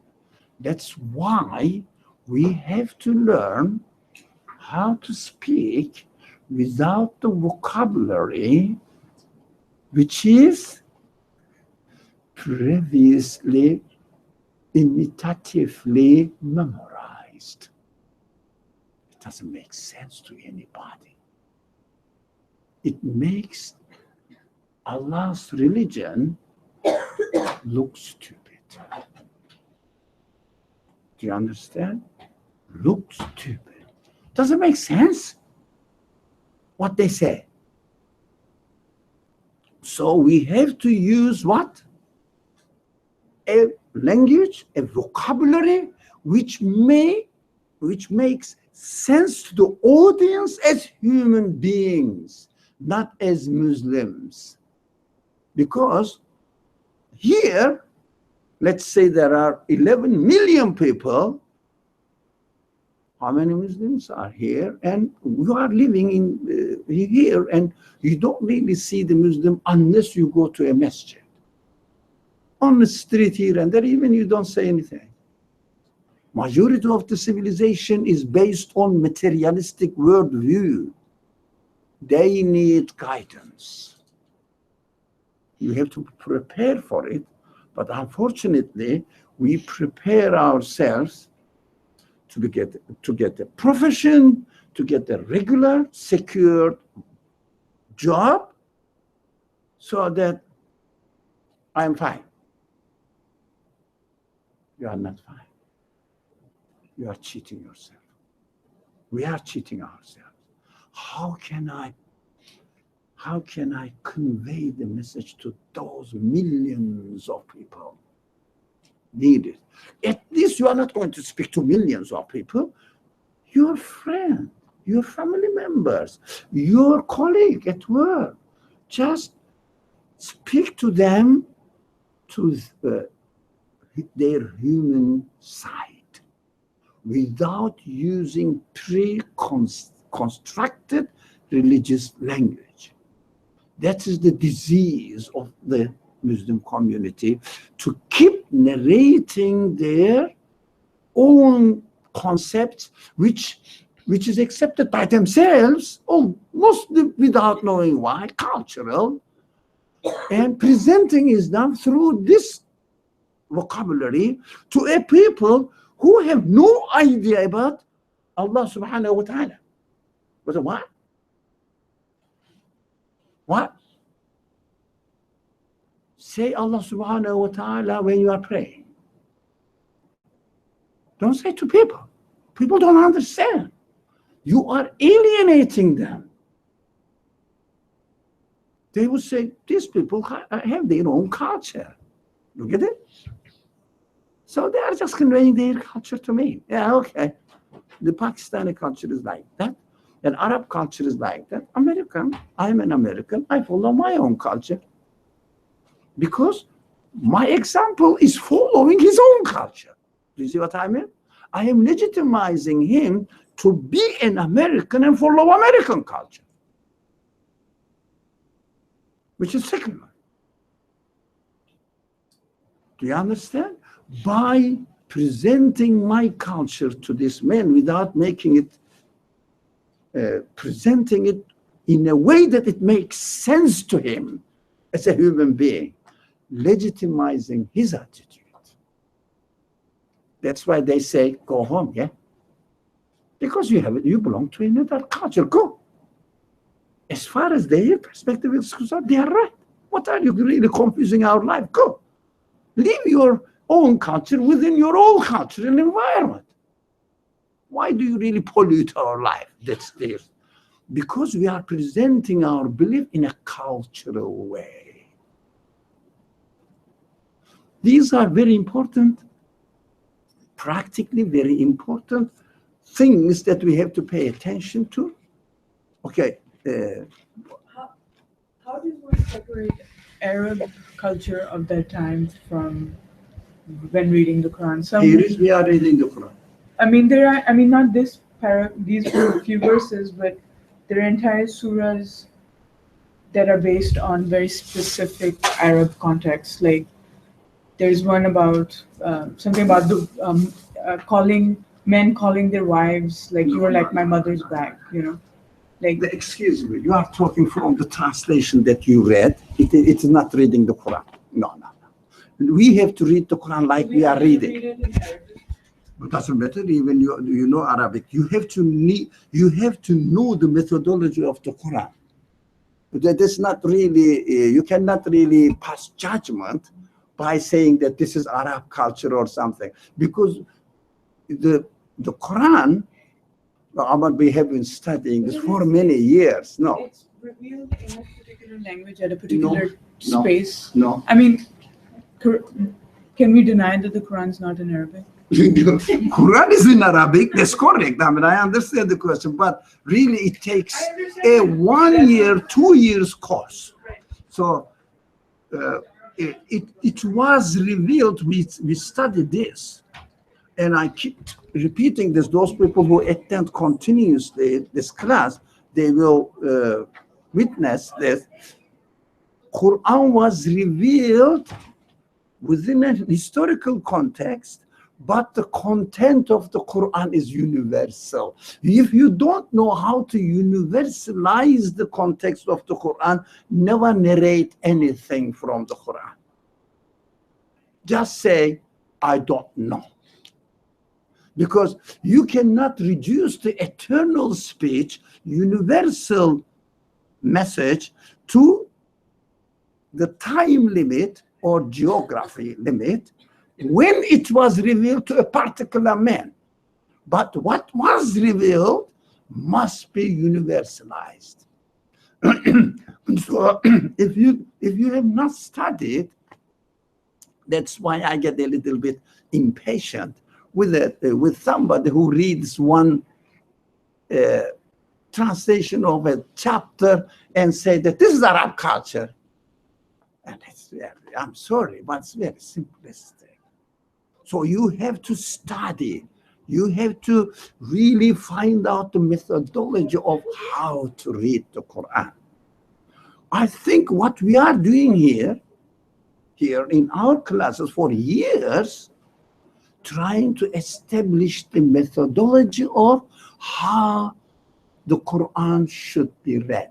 That's why we have to learn how to speak without the vocabulary which is previously imitatively memorized. It doesn't make sense to anybody. It makes Allah's religion look stupid. Do you understand? Look stupid. Doesn't make sense what they say. So we have to use what? A language, a vocabulary which makes sense to the audience as human beings, not as Muslims. Because here, let's say there are 11 million people. How many Muslims are here? And you are living in here, and you don't really see the Muslim unless you go to a masjid. On the street here and there, even you don't say anything. Majority of the civilization is based on materialistic worldview. They need guidance. You have to prepare for it, but unfortunately, we prepare ourselves to get a profession, to get a regular, secure job, so that I am fine. You are not fine. You are cheating yourself. We are cheating ourselves. How can I convey the message to those millions of people needed? At least you are not going to speak to millions of people. Your friend, your family members, your colleague at work, just speak to them to their human side without using pre-constructed religious language. That is the disease of the Muslim community, to keep narrating their own concepts, which is accepted by themselves, almost without knowing why, cultural, and presenting Islam through this vocabulary to a people who have no idea about Allah subhanahu wa ta'ala. But what? What? Say Allah subhanahu wa ta'ala when you are praying. Don't say to people. People don't understand. You are alienating them. They will say, these people have their own culture. Look at it. So they are just conveying their culture to me. Yeah, okay. The Pakistani culture is like that. And Arab culture is like that. American, I'm an American. I follow my own culture. Because my example is following his own culture. Do you see what I mean? I am legitimizing him to be an American and follow American culture, which is secular. Do you understand? By presenting my culture to this man without making it, presenting it in a way that it makes sense to him as a human being, legitimizing his attitude. That's why they say, go home, yeah? Because you belong to another culture, go. As far as their perspective is concerned, they are right. What are you really confusing our life? Go. Leave your own culture within your own cultural environment. Why do you really pollute our life? That's there. Because we are presenting our belief in a cultural way. These are very important, practically very important things that we have to pay attention to. Okay. How does one separate Arab culture of that time from when reading the Quran? We are reading the Quran. I mean, not these few verses, but there are entire surahs that are based on very specific Arab contexts. Like, there's one about something about the men calling their wives, like, you were like my mother's back, you know. Like, excuse me, you are talking from the translation that you read. It's not reading the Quran. No. We have to read the Quran like we are reading. Read it in Arabic. It doesn't matter. Even you know Arabic. You have to know the methodology of the Quran. That is not really. You cannot really pass judgment by saying that this is Arab culture or something, because the Quran, Ahmad, we have been studying this for many years. No. It's revealed in a particular language at a particular No. space. No. I mean, can we deny that the Quran is not in Arabic? Quran is in Arabic. That's correct. I mean, I understand the question, but really it takes a 1 year, 2 years course. So it was revealed. We studied this, and I keep repeating this. Those people who attend continuously this class, they will witness this. Quran was revealed within a historical context, but the content of the Quran is universal. If you don't know how to universalize the context of the Quran, never narrate anything from the Quran. Just say, I don't know. Because you cannot reduce the eternal speech, universal message, to the time limit or geography limit when it was revealed to a particular man. But what was revealed must be universalized. So if you have not studied, that's why I get a little bit impatient with somebody who reads one translation of a chapter and say that this is Arab culture. And it's very, I'm sorry, but it's very simplistic. So you have to study. You have to really find out the methodology of how to read the Quran. I think what we are doing here in our classes for years, trying to establish the methodology of how the Quran should be read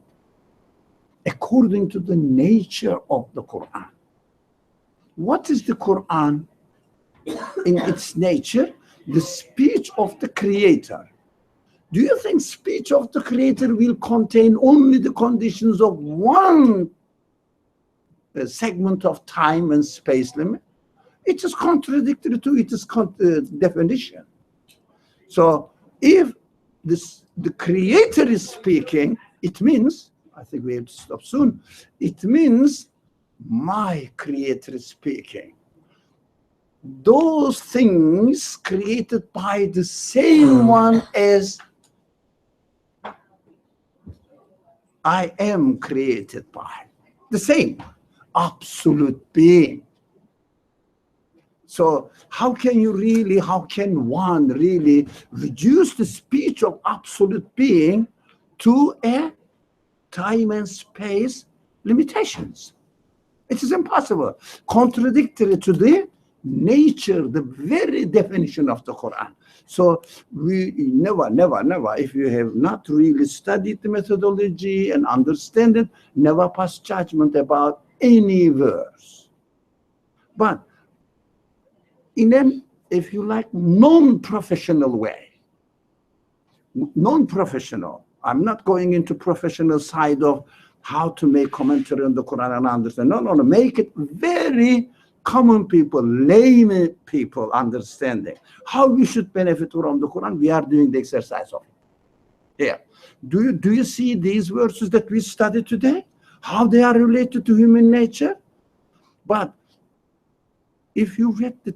according to the nature of the Quran. What is the Quran in its nature? The speech of the Creator. Do you think speech of the Creator will contain only the conditions of one segment of time and space limit? It is contradictory to its definition. So if the Creator is speaking, it means, I think we have to stop soon, it means my Creator is speaking. Those things created by the same one as I am created by. The same absolute being. So how can one really reduce the speech of absolute being to a time and space limitations? It is impossible. Contradictory to the nature, the very definition of the Quran. So we never, if you have not really studied the methodology and understand it, never pass judgment about any verse. But in an, if you like, non-professional way, non-professional, I'm not going into professional side of how to make commentary on the Quran and understand. No, make it very common people, lay people understanding how we should benefit from the Quran. We are doing the exercise of it. Here, do you see these verses that we studied today? How they are related to human nature? But if you read the